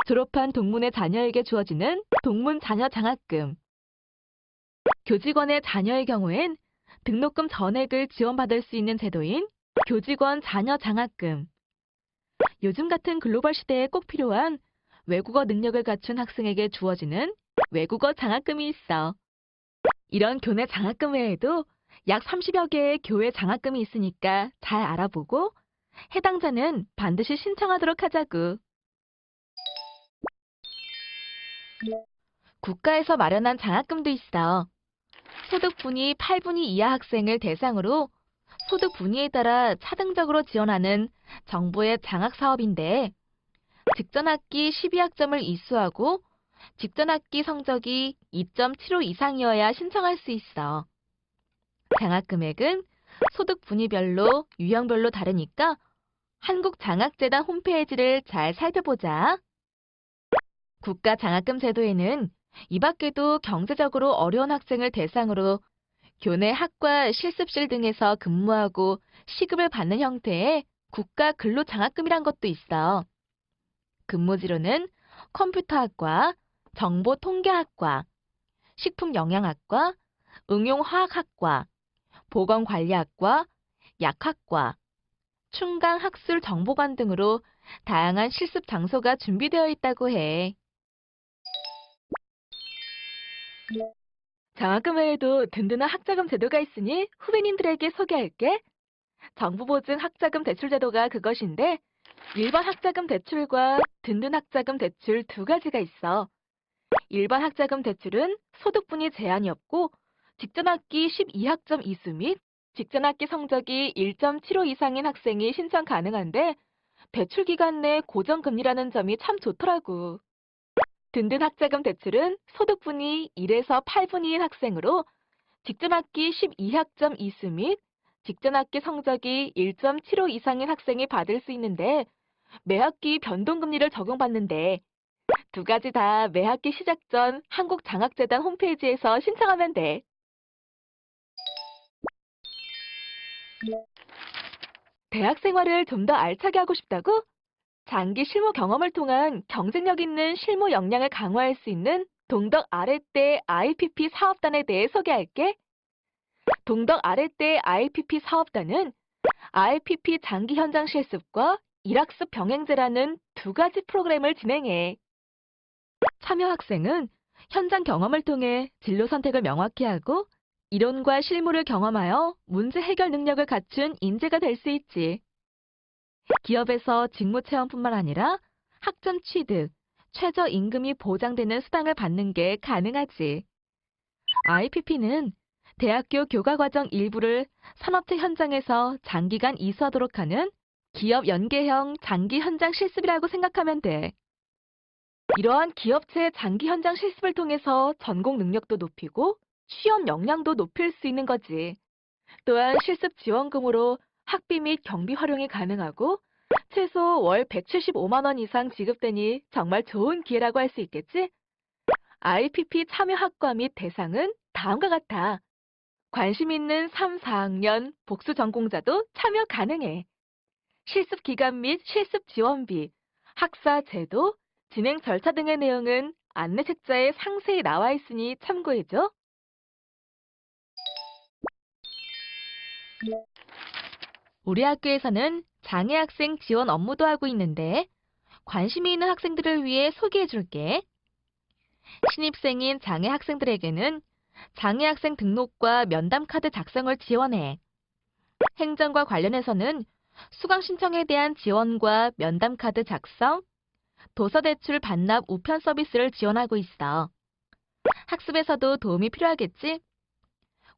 S2: 졸업한 동문의 자녀에게 주어지는 동문 자녀 장학금. 교직원의 자녀의 경우엔 등록금 전액을 지원받을 수 있는 제도인 교직원 자녀 장학금. 요즘 같은 글로벌 시대에 꼭 필요한 외국어 능력을 갖춘 학생에게 주어지는 외국어 장학금이 있어. 이런 교내 장학금 외에도 약 30여 개의 교외 장학금이 있으니까 잘 알아보고 해당자는 반드시 신청하도록 하자구. 국가에서 마련한 장학금도 있어. 소득 분위 8분위 이하 학생을 대상으로 소득 분위에 따라 차등적으로 지원하는 정부의 장학 사업인데 직전 학기 12학점을 이수하고 직전 학기 성적이 2.75 이상이어야 신청할 수 있어. 장학 금액은 소득 분위별로 유형별로 다르니까 한국장학재단 홈페이지를 잘 살펴보자. 국가 장학금 제도에는 이 밖에도 경제적으로 어려운 학생을 대상으로 교내 학과 실습실 등에서 근무하고 시급을 받는 형태의 국가 근로장학금이란 것도 있어. 근무지로는 컴퓨터학과, 정보통계학과, 식품영양학과, 응용화학학과, 보건관리학과, 약학과, 충강학술정보관 등으로 다양한 실습 장소가 준비되어 있다고 해. 장학금 외에도 든든한 학자금 제도가 있으니 후배님들에게 소개할게. 정부보증 학자금 대출 제도가 그것인데 일반 학자금 대출과 든든 학자금 대출 두 가지가 있어. 일반 학자금 대출은 소득분이 제한이 없고 직전 학기 12학점 이수 및 직전 학기 성적이 1.75 이상인 학생이 신청 가능한데 대출 기간 내 고정금리라는 점이 참 좋더라고. 든든 학자금 대출은 소득분이 1에서 8분위인 학생으로 직전 학기 12학점 이수 및 직전 학기 성적이 1.75 이상인 학생이 받을 수 있는데 매 학기 변동금리를 적용받는데 두 가지 다 매 학기 시작 전 한국장학재단 홈페이지에서 신청하면 돼. 대학 생활을 좀 더 알차게 하고 싶다고? 장기 실무 경험을 통한 경쟁력 있는 실무 역량을 강화할 수 있는 동덕 아랫대 IPP 사업단에 대해 소개할게. 동덕 아랫대 IPP 사업단은 IPP 장기 현장 실습과 일학습 병행제라는 두 가지 프로그램을 진행해. 참여 학생은 현장 경험을 통해 진로 선택을 명확히 하고 이론과 실무를 경험하여 문제 해결 능력을 갖춘 인재가 될 수 있지. 기업에서 직무 체험뿐만 아니라 학점 취득, 최저 임금이 보장되는 수당을 받는 게 가능하지. IPP는 대학교 교과과정 일부를 산업체 현장에서 장기간 이수하도록 하는 기업 연계형 장기 현장 실습이라고 생각하면 돼. 이러한 기업체의 장기 현장 실습을 통해서 전공 능력도 높이고 취업 역량도 높일 수 있는 거지. 또한 실습 지원금으로 학비 및 경비 활용이 가능하고 최소 월 175만 원 이상 지급되니 정말 좋은 기회라고 할 수 있겠지? IPP 참여 학과 및 대상은 다음과 같아. 관심 있는 3, 4학년 복수 전공자도 참여 가능해. 실습 기간 및 실습 지원비, 학사 제도, 진행 절차 등의 내용은 안내 책자에 상세히 나와 있으니 참고해줘. 우리 학교에서는 장애 학생 지원 업무도 하고 있는데 관심이 있는 학생들을 위해 소개해줄게. 신입생인 장애 학생들에게는 장애 학생 등록과 면담 카드 작성을 지원해. 행정과 관련해서는 수강 신청에 대한 지원과 면담 카드 작성, 도서 대출 반납 우편 서비스를 지원하고 있어. 학습에서도 도움이 필요하겠지?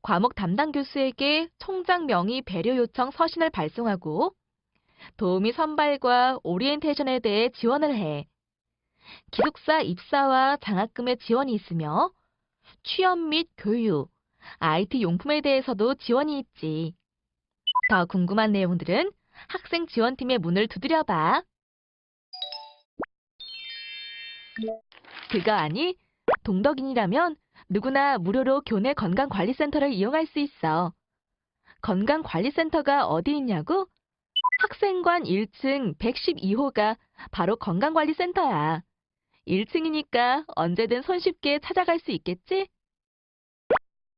S2: 과목 담당 교수에게 총장 명의 배려 요청 서신을 발송하고 도우미 선발과 오리엔테이션에 대해 지원을 해. 기숙사 입사와 장학금의 지원이 있으며 취업 및 교육, IT 용품에 대해서도 지원이 있지. 더 궁금한 내용들은 학생 지원팀의 문을 두드려봐. 그거 아니? 동덕인이라면 누구나 무료로 교내 건강관리센터를 이용할 수 있어. 건강관리센터가 어디 있냐고? 학생관 1층 112호가 바로 건강관리센터야. 1층이니까 언제든 손쉽게 찾아갈 수 있겠지?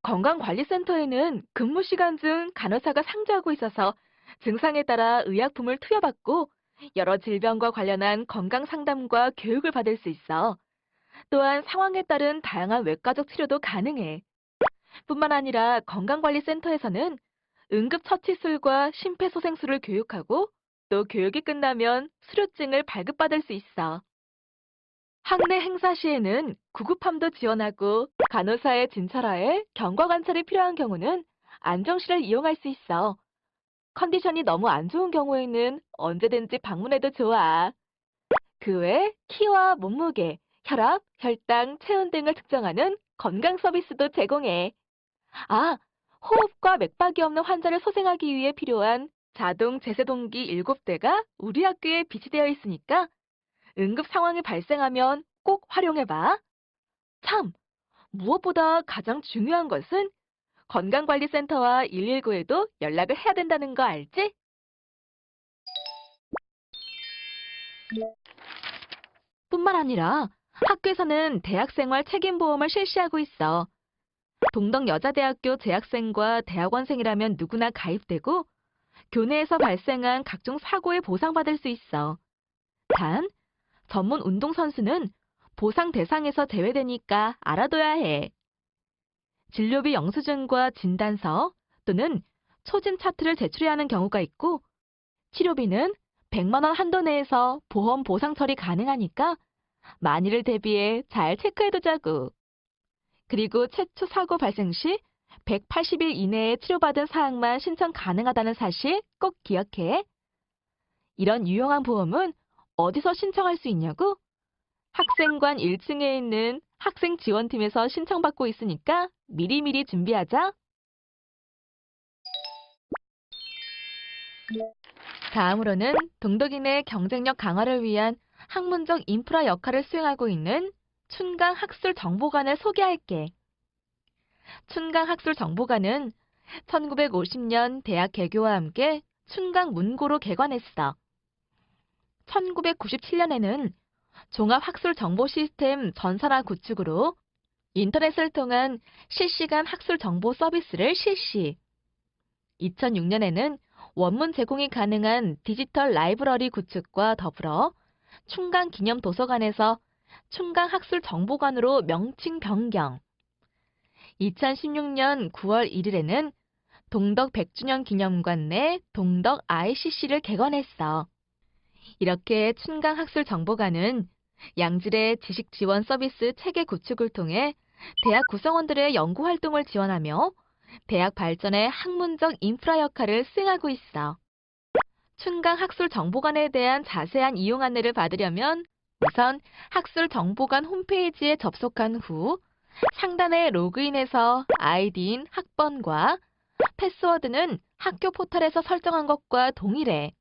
S2: 건강관리센터에는 근무 시간 중 간호사가 상주하고 있어서 증상에 따라 의약품을 투여받고 여러 질병과 관련한 건강 상담과 교육을 받을 수 있어. 또한 상황에 따른 다양한 외과적 치료도 가능해. 뿐만 아니라 건강관리센터에서는 응급처치술과 심폐소생술을 교육하고 또 교육이 끝나면 수료증을 발급받을 수 있어. 학내 행사 시에는 구급함도 지원하고 간호사의 진찰하에 경과 관찰이 필요한 경우는 안정실을 이용할 수 있어. 컨디션이 너무 안 좋은 경우에는 언제든지 방문해도 좋아. 그 외 키와 몸무게, 혈압, 혈당, 체온 등을 측정하는 건강 서비스도 제공해. 아, 호흡과 맥박이 없는 환자를 소생하기 위해 필요한 자동 제세동기 7대가 우리 학교에 비치되어 있으니까 응급 상황이 발생하면 꼭 활용해봐. 참, 무엇보다 가장 중요한 것은 건강관리센터와 119에도 연락을 해야 된다는 거 알지? 뿐만 아니라 학교에서는 대학생활 책임보험을 실시하고 있어. 동덕여자대학교 재학생과 대학원생이라면 누구나 가입되고 교내에서 발생한 각종 사고에 보상받을 수 있어. 단, 전문 운동선수는 보상 대상에서 제외되니까 알아둬야 해. 진료비 영수증과 진단서 또는 초진 차트를 제출해야 하는 경우가 있고 치료비는 100만 원 한도 내에서 보험 보상 처리 가능하니까 만일을 대비해 잘 체크해두자고. 그리고 최초 사고 발생 시 180일 이내에 치료받은 사항만 신청 가능하다는 사실 꼭 기억해. 이런 유용한 보험은 어디서 신청할 수 있냐고? 학생관 1층에 있는 학생 지원팀에서 신청받고 있으니까 미리미리 준비하자. 다음으로는 동덕인의 경쟁력 강화를 위한 학문적 인프라 역할을 수행하고 있는 춘강학술정보관을 소개할게. 춘강학술정보관은 1950년 대학 개교와 함께 춘강문고로 개관했어. 1997년에는 종합학술정보시스템 전산화 구축으로 인터넷을 통한 실시간 학술정보 서비스를 실시. 2006년에는 원문 제공이 가능한 디지털 라이브러리 구축과 더불어 충강기념도서관에서 충강학술정보관으로 명칭 변경. 2016년 9월 1일에는 동덕 100주년 기념관 내 동덕 ICC를 개관했어. 이렇게 충강학술정보관은 양질의 지식 지원 서비스 체계 구축을 통해 대학 구성원들의 연구 활동을 지원하며 대학 발전의 학문적 인프라 역할을 수행하고 있어. 춘강학술정보관에 대한 자세한 이용 안내를 받으려면 우선 학술정보관 홈페이지에 접속한 후 상단에 로그인해서 아이디인 학번과 패스워드는 학교 포털에서 설정한 것과 동일해.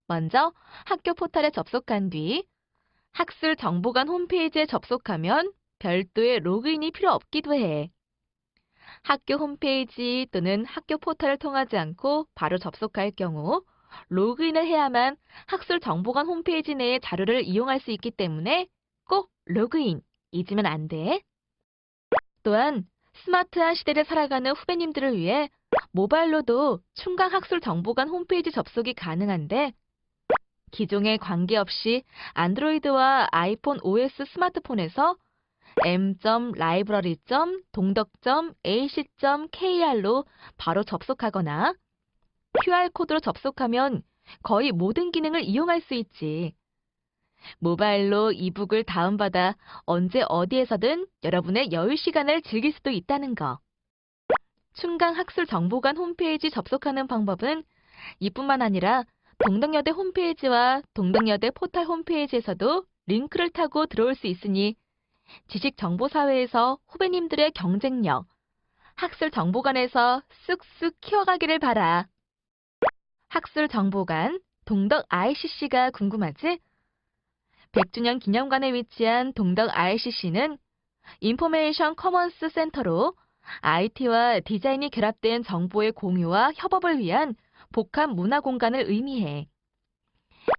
S2: 먼저 학교 포털에 접속한 뒤 학술정보관 홈페이지에 접속하면 별도의 로그인이 필요 없기도 해. 학교 홈페이지 또는 학교 포털을 통하지 않고 바로 접속할 경우 로그인을 해야만 학술정보관 홈페이지 내의 자료를 이용할 수 있기 때문에 꼭 로그인 잊으면 안 돼. 또한 스마트한 시대를 살아가는 후배님들을 위해 모바일로도 충강학술정보관 홈페이지 접속이 가능한데 기종에 관계없이 안드로이드와 아이폰 OS 스마트폰에서 m.library.동덕.ac.kr로 바로 접속하거나 QR코드로 접속하면 거의 모든 기능을 이용할 수 있지. 모바일로 이북을 다운받아 언제 어디에서든 여러분의 여유 시간을 즐길 수도 있다는 거. 충강학술정보관 홈페이지 접속하는 방법은 이뿐만 아니라 동덕여대 홈페이지와 동덕여대 포털 홈페이지에서도 링크를 타고 들어올 수 있으니 지식정보사회에서 후배님들의 경쟁력, 학술정보관에서 쑥쑥 키워가기를 바라. 학술정보관, 동덕 ICC가 궁금하지? 100주년 기념관에 위치한 동덕 ICC는 인포메이션 커먼스 센터로 IT와 디자인이 결합된 정보의 공유와 협업을 위한 복합 문화 공간을 의미해.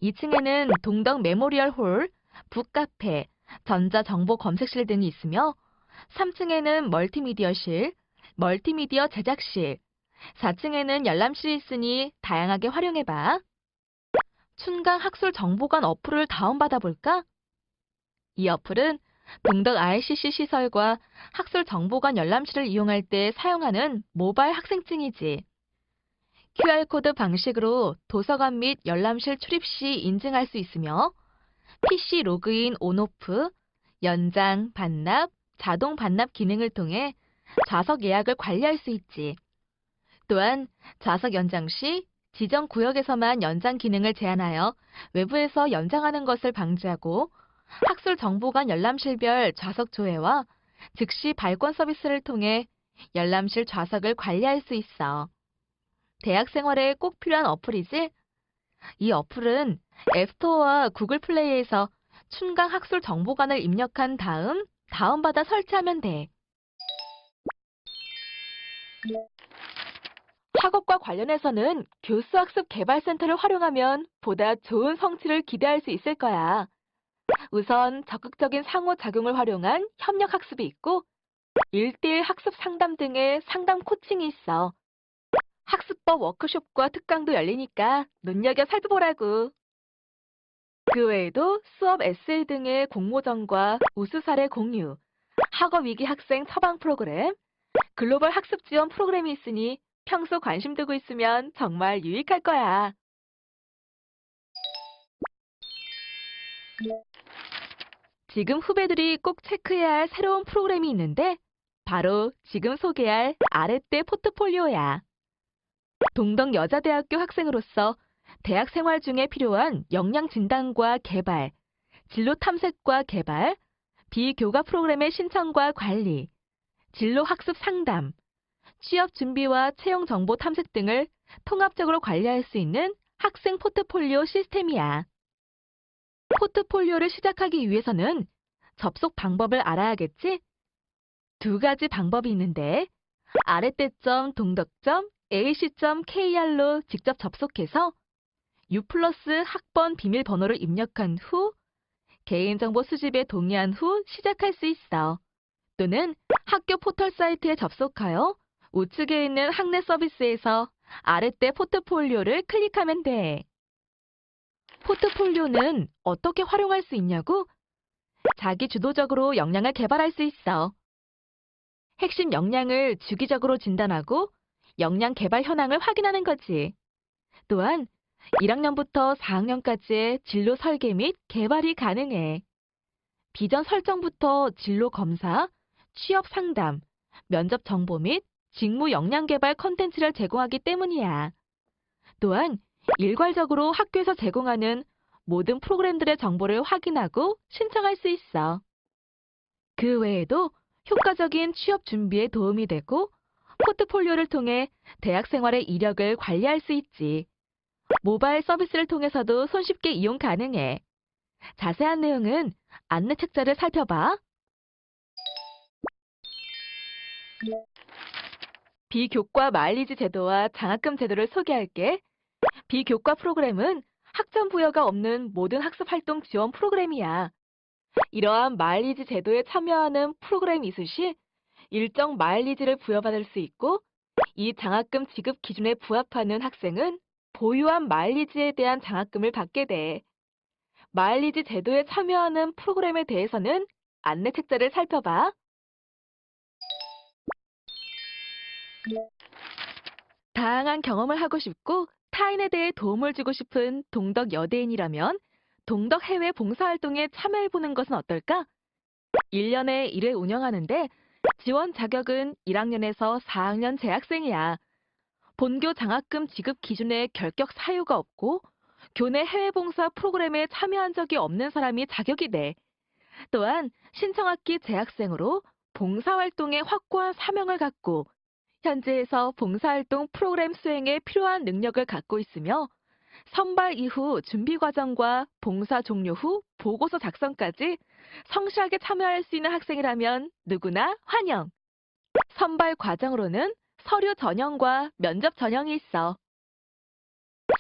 S2: 2층에는 동덕 메모리얼 홀, 북카페, 전자정보 검색실 등이 있으며 3층에는 멀티미디어실, 멀티미디어 제작실, 4층에는 열람실이 있으니 다양하게 활용해봐. 춘강학술정보관 어플을 다운받아 볼까? 이 어플은 동덕 ICC 시설과 학술정보관 열람실을 이용할 때 사용하는 모바일 학생증이지. QR코드 방식으로 도서관 및 열람실 출입 시 인증할 수 있으며 PC 로그인 온오프, 연장, 반납, 자동 반납 기능을 통해 좌석 예약을 관리할 수 있지. 또한 좌석 연장 시 지정 구역에서만 연장 기능을 제한하여 외부에서 연장하는 것을 방지하고 학술정보관 열람실별 좌석 조회와 즉시 발권 서비스를 통해 열람실 좌석을 관리할 수 있어. 대학 생활에 꼭 필요한 어플이지? 이 어플은 앱스토어와 구글 플레이에서 춘강학술정보관을 입력한 다음 다운받아 설치하면 돼. 학업과 관련해서는 교수학습 개발센터를 활용하면 보다 좋은 성취를 기대할 수 있을 거야. 우선 적극적인 상호작용을 활용한 협력 학습이 있고 1대1 학습 상담 등의 상담 코칭이 있어. 학습법 워크숍과 특강도 열리니까 눈여겨 살펴보라고. 그 외에도 수업 에세이 등의 공모전과 우수 사례 공유, 학업 위기 학생 처방 프로그램, 글로벌 학습 지원 프로그램이 있으니 평소 관심 두고 있으면 정말 유익할 거야. 지금 후배들이 꼭 체크해야 할 새로운 프로그램이 있는데 바로 지금 소개할 아랫대 포트폴리오야. 동덕 여자대학교 학생으로서 대학 생활 중에 필요한 역량 진단과 개발, 진로 탐색과 개발, 비교과 프로그램의 신청과 관리, 진로 학습 상담, 취업 준비와 채용 정보 탐색 등을 통합적으로 관리할 수 있는 학생 포트폴리오 시스템이야. 포트폴리오를 시작하기 위해서는 접속 방법을 알아야겠지? 두 가지 방법이 있는데 아랫대.동덕.ac.kr로 직접 접속해서 U+ 학번 비밀번호를 입력한 후 개인정보 수집에 동의한 후 시작할 수 있어. 또는 학교 포털 사이트에 접속하여 우측에 있는 학내 서비스에서 아랫대 포트폴리오를 클릭하면 돼. 포트폴리오는 어떻게 활용할 수 있냐고? 자기 주도적으로 역량을 개발할 수 있어. 핵심 역량을 주기적으로 진단하고 역량 개발 현황을 확인하는 거지. 또한 1학년부터 4학년까지의 진로 설계 및 개발이 가능해. 비전 설정부터 진로 검사, 취업 상담, 면접 정보 및 직무 역량 개발 컨텐츠를 제공하기 때문이야. 또한 일괄적으로 학교에서 제공하는 모든 프로그램들의 정보를 확인하고 신청할 수 있어. 그 외에도 효과적인 취업 준비에 도움이 되고 포트폴리오를 통해 대학 생활의 이력을 관리할 수 있지. 모바일 서비스를 통해서도 손쉽게 이용 가능해. 자세한 내용은 안내 책자를 살펴봐. 비교과 마일리지 제도와 장학금 제도를 소개할게. 비교과 프로그램은 학점 부여가 없는 모든 학습 활동 지원 프로그램이야. 이러한 마일리지 제도에 참여하는 프로그램 이수 시 일정 마일리지를 부여받을 수 있고 이 장학금 지급 기준에 부합하는 학생은 보유한 마일리지에 대한 장학금을 받게 돼. 마일리지 제도에 참여하는 프로그램에 대해서는 안내 책자를 살펴봐. 다양한 경험을 하고 싶고 타인에 대해 도움을 주고 싶은 동덕 여대인이라면 동덕 해외 봉사활동에 참여해보는 것은 어떨까? 1년에 1회 운영하는데 지원 자격은 1학년에서 4학년 재학생이야. 본교 장학금 지급 기준에 결격 사유가 없고 교내 해외봉사 프로그램에 참여한 적이 없는 사람이 자격이 돼. 또한 신청학기 재학생으로 봉사활동에 확고한 사명을 갖고 현지에서 봉사활동 프로그램 수행에 필요한 능력을 갖고 있으며 선발 이후 준비 과정과 봉사 종료 후 보고서 작성까지 성실하게 참여할 수 있는 학생이라면 누구나 환영. 선발 과정으로는 서류 전형과 면접 전형이 있어.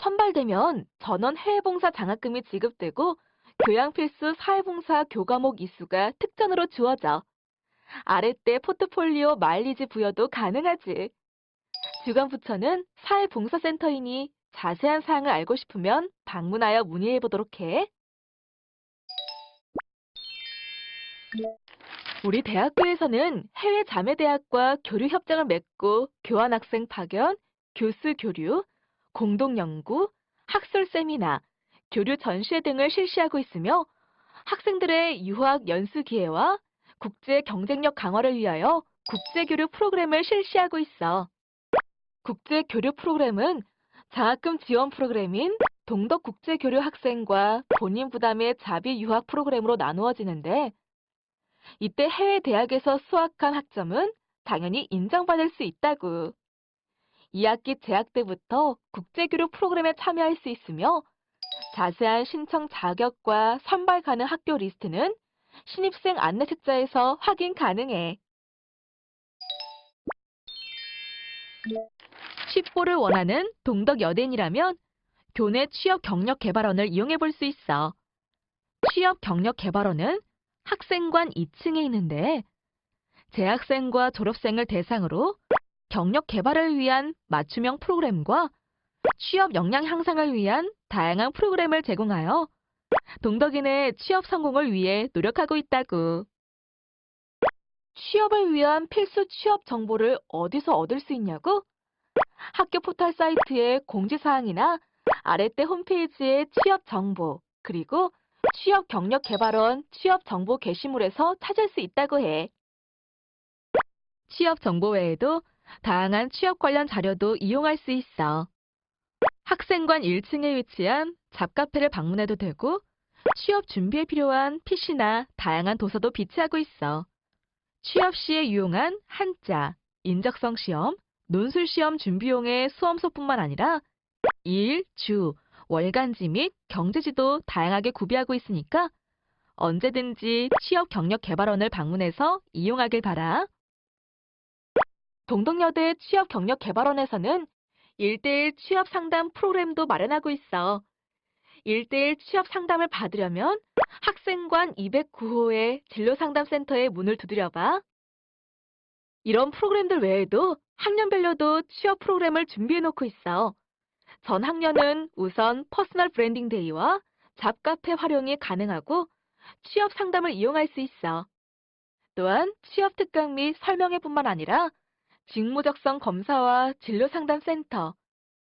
S2: 선발되면 전원 해외봉사 장학금이 지급되고 교양 필수 사회봉사 교과목 이수가 특전으로 주어져. 아랫대 포트폴리오 마일리지 부여도 가능하지. 주관부처는 사회봉사센터이니 자세한 사항을 알고 싶으면 방문하여 문의해 보도록 해. 우리 대학교에서는 해외 자매대학과 교류 협정을 맺고 교환학생 파견, 교수 교류, 공동연구, 학술 세미나, 교류 전시회 등을 실시하고 있으며 학생들의 유학 연수 기회와 국제 경쟁력 강화를 위하여 국제교류 프로그램을 실시하고 있어. 국제교류 프로그램은 장학금 지원 프로그램인 동덕국제교류 학생과 본인 부담의 자비 유학 프로그램으로 나누어지는데 이때 해외 대학에서 수학한 학점은 당연히 인정받을 수 있다고. 2학기 재학 때부터 국제교류 프로그램에 참여할 수 있으며 자세한 신청 자격과 선발 가능 학교 리스트는 신입생 안내 책자에서 확인 가능해. 10보를 원하는 동덕 여대인이라면 교내 취업 경력 개발원을 이용해 볼 수 있어. 취업 경력 개발원은 학생관 2층에 있는데 재학생과 졸업생을 대상으로 경력 개발을 위한 맞춤형 프로그램과 취업 역량 향상을 위한 다양한 프로그램을 제공하여 동덕인의 취업 성공을 위해 노력하고 있다고. 취업을 위한 필수 취업 정보를 어디서 얻을 수 있냐고? 학교 포털 사이트의 공지사항이나 아래때 홈페이지의 취업 정보, 그리고 취업 경력 개발원 취업 정보 게시물에서 찾을 수 있다고 해. 취업 정보 외에도 다양한 취업 관련 자료도 이용할 수 있어. 학생관 1층에 위치한 잡카페를 방문해도 되고, 취업 준비에 필요한 PC나 다양한 도서도 비치하고 있어. 취업 시에 유용한 한자, 인적성 시험, 논술 시험 준비용의 수험서뿐만 아니라 일, 주, 월간지 및 경제지도 다양하게 구비하고 있으니까 언제든지 취업 경력 개발원을 방문해서 이용하길 바라. 동덕여대 취업 경력 개발원에서는 1대1 취업 상담 프로그램도 마련하고 있어. 1대1 취업 상담을 받으려면 학생관 209호의 진로상담센터에 문을 두드려봐. 이런 프로그램들 외에도 학년별로도 취업 프로그램을 준비해놓고 있어. 전 학년은 우선 퍼스널 브랜딩 데이와 잡카페 활용이 가능하고 취업 상담을 이용할 수 있어. 또한 취업 특강 및 설명회뿐만 아니라 직무 적성 검사와 진로 상담 센터,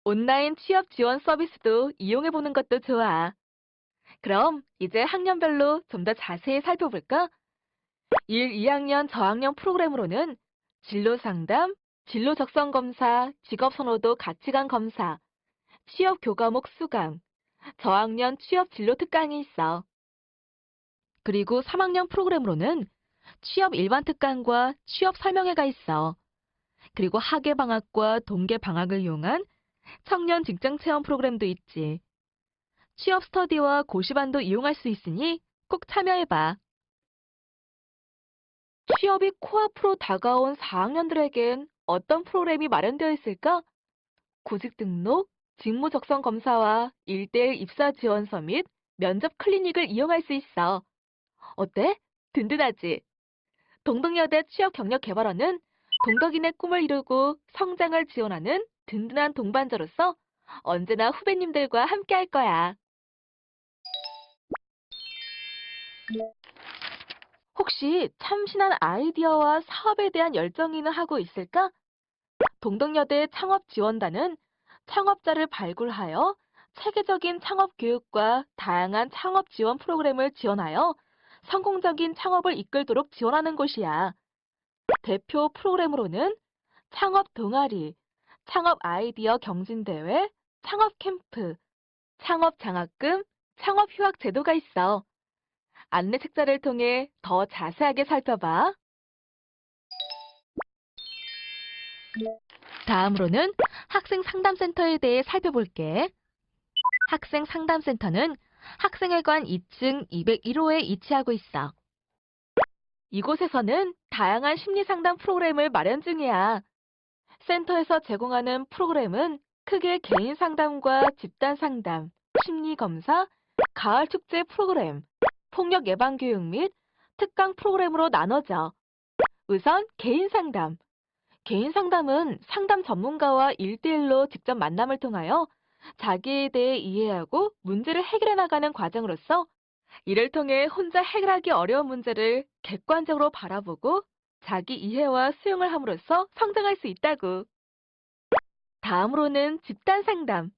S2: 온라인 취업 지원 서비스도 이용해보는 것도 좋아. 그럼 이제 학년별로 좀 더 자세히 살펴볼까? 1, 2학년 저학년 프로그램으로는 진로 상담, 진로 적성 검사, 직업 선호도 가치관 검사, 취업 교과목 수강, 저학년 취업 진로 특강이 있어. 그리고 3학년 프로그램으로는 취업 일반 특강과 취업 설명회가 있어. 그리고 학예 방학과 동계 방학을 이용한 청년 직장 체험 프로그램도 있지. 취업 스터디와 고시반도 이용할 수 있으니 꼭 참여해봐. 취업이 코앞으로 다가온 4학년들에겐 어떤 프로그램이 마련되어 있을까? 구직 등록, 직무 적성 검사와 1대1 입사 지원서 및 면접 클리닉을 이용할 수 있어. 어때? 든든하지? 동덕여대 취업 경력 개발원은 동덕인의 꿈을 이루고 성장을 지원하는 든든한 동반자로서 언제나 후배님들과 함께 할 거야. 혹시 참신한 아이디어와 사업에 대한 열정이나 하고 있을까? 동덕여대 창업지원단은 창업자를 발굴하여 체계적인 창업 교육과 다양한 창업 지원 프로그램을 지원하여 성공적인 창업을 이끌도록 지원하는 곳이야. 대표 프로그램으로는 창업 동아리, 창업 아이디어 경진대회, 창업 캠프, 창업 장학금, 창업 휴학 제도가 있어. 안내 책자를 통해 더 자세하게 살펴봐. 다음으로는 학생 상담센터에 대해 살펴볼게. 학생 상담센터는 학생회관 2층 201호에 위치하고 있어. 이곳에서는 다양한 심리 상담 프로그램을 마련 중이야. 센터에서 제공하는 프로그램은 크게 개인 상담과 집단 상담, 심리 검사, 가을 축제 프로그램, 폭력 예방 교육 및 특강 프로그램으로 나눠져. 우선 개인 상담. 개인 상담은 상담 전문가와 1대1로 직접 만남을 통하여 자기에 대해 이해하고 문제를 해결해 나가는 과정으로서 이를 통해 혼자 해결하기 어려운 문제를 객관적으로 바라보고 자기 이해와 수용을 함으로써 성장할 수 있다고. 다음으로는 집단 상담.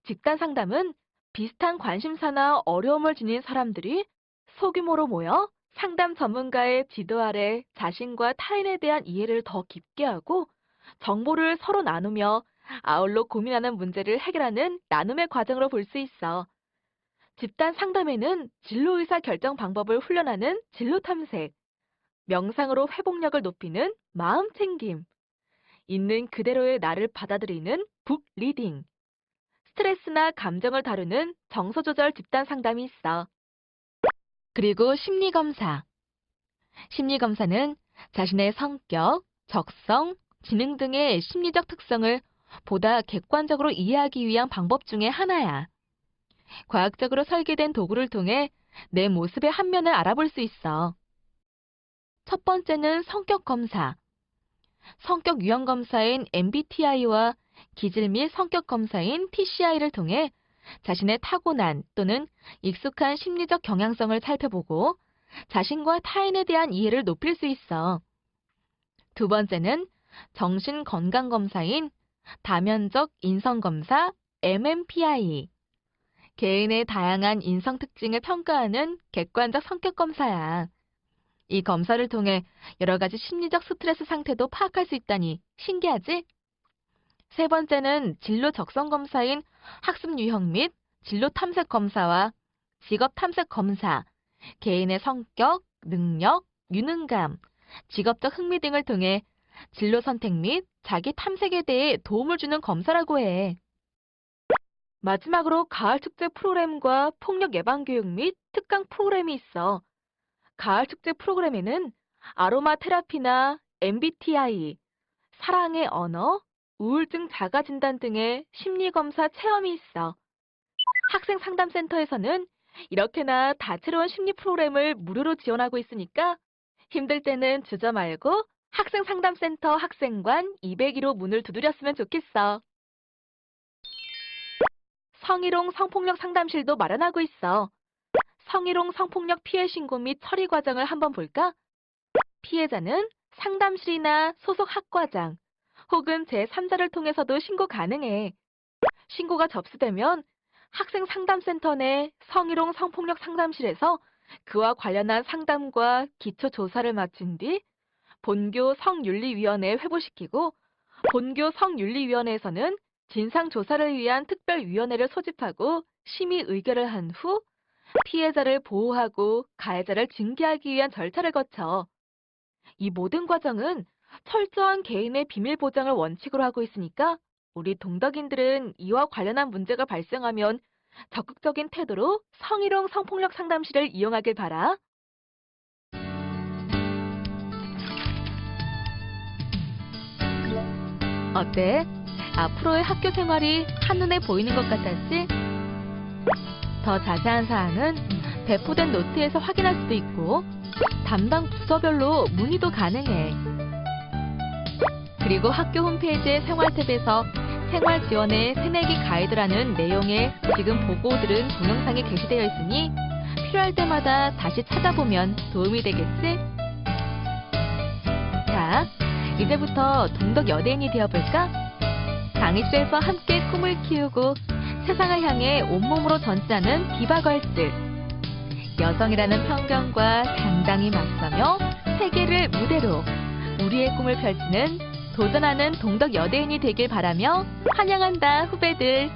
S2: 집단 상담은 비슷한 관심사나 어려움을 지닌 사람들이 소규모로 모여 상담 전문가의 지도 아래 자신과 타인에 대한 이해를 더 깊게 하고 정보를 서로 나누며 아울러 고민하는 문제를 해결하는 나눔의 과정으로 볼 수 있어. 집단 상담에는 진로의사 결정 방법을 훈련하는 진로 탐색, 명상으로 회복력을 높이는 마음 챙김, 있는 그대로의 나를 받아들이는 북 리딩, 스트레스나 감정을 다루는 정서 조절 집단 상담이 있어. 그리고 심리검사. 심리검사는 자신의 성격, 적성, 지능 등의 심리적 특성을 보다 객관적으로 이해하기 위한 방법 중에 하나야. 과학적으로 설계된 도구를 통해 내 모습의 한 면을 알아볼 수 있어. 첫 번째는 성격 검사. 성격 유형 검사인 MBTI와 기질 및 성격 검사인 TCI를 통해 자신의 타고난 또는 익숙한 심리적 경향성을 살펴보고 자신과 타인에 대한 이해를 높일 수 있어. 두 번째는 정신건강검사인 다면적 인성검사 MMPI. 개인의 다양한 인성 특징을 평가하는 객관적 성격 검사야. 이 검사를 통해 여러 가지 심리적 스트레스 상태도 파악할 수 있다니 신기하지? 세 번째는 진로 적성 검사인 학습 유형 및 진로 탐색 검사와 직업 탐색 검사, 개인의 성격, 능력, 유능감, 직업적 흥미 등을 통해 진로 선택 및 자기 탐색에 대해 도움을 주는 검사라고 해. 마지막으로 가을 축제 프로그램과 폭력 예방 교육 및 특강 프로그램이 있어. 가을 축제 프로그램에는 아로마 테라피나 MBTI, 사랑의 언어, 우울증 자가 진단 등의 심리 검사 체험이 있어. 학생 상담센터에서는 이렇게나 다채로운 심리 프로그램을 무료로 지원하고 있으니까 힘들 때는 주저 말고 학생 상담센터 학생관 201호 문을 두드렸으면 좋겠어. 성희롱 성폭력 상담실도 마련하고 있어. 성희롱 성폭력 피해 신고 및 처리 과정을 한번 볼까? 피해자는 상담실이나 소속 학과장 혹은 제3자를 통해서도 신고 가능해. 신고가 접수되면 학생 상담센터 내 성희롱 성폭력 상담실에서 그와 관련한 상담과 기초 조사를 마친 뒤 본교 성윤리위원회에 회부시키고 본교 성윤리위원회에서는 진상조사를 위한 특별위원회를 소집하고 심의 의결을 한 후 피해자를 보호하고 가해자를 징계하기 위한 절차를 거쳐. 이 모든 과정은 철저한 개인의 비밀 보장을 원칙으로 하고 있으니까 우리 동덕인들은 이와 관련한 문제가 발생하면 적극적인 태도로 성희롱 성폭력 상담실을 이용하길 바라. 어때? 앞으로의 학교 생활이 한눈에 보이는 것 같았지? 더 자세한 사항은 배포된 노트에서 확인할 수도 있고 담당 부서별로 문의도 가능해. 그리고 학교 홈페이지의 생활 탭에서 생활 지원의 새내기 가이드라는 내용의 지금 보고 들은 동영상이 게시되어 있으니 필요할 때마다 다시 찾아보면 도움이 되겠지? 자, 이제부터 동덕 여대인이 되어볼까? 강의실에서 함께 꿈을 키우고 세상을 향해 온몸으로 전진하는 비바걸스. 여성이라는 편견과 당당히 맞서며 세계를 무대로 우리의 꿈을 펼치는 도전하는 동덕 여대인이 되길 바라며 환영한다, 후배들.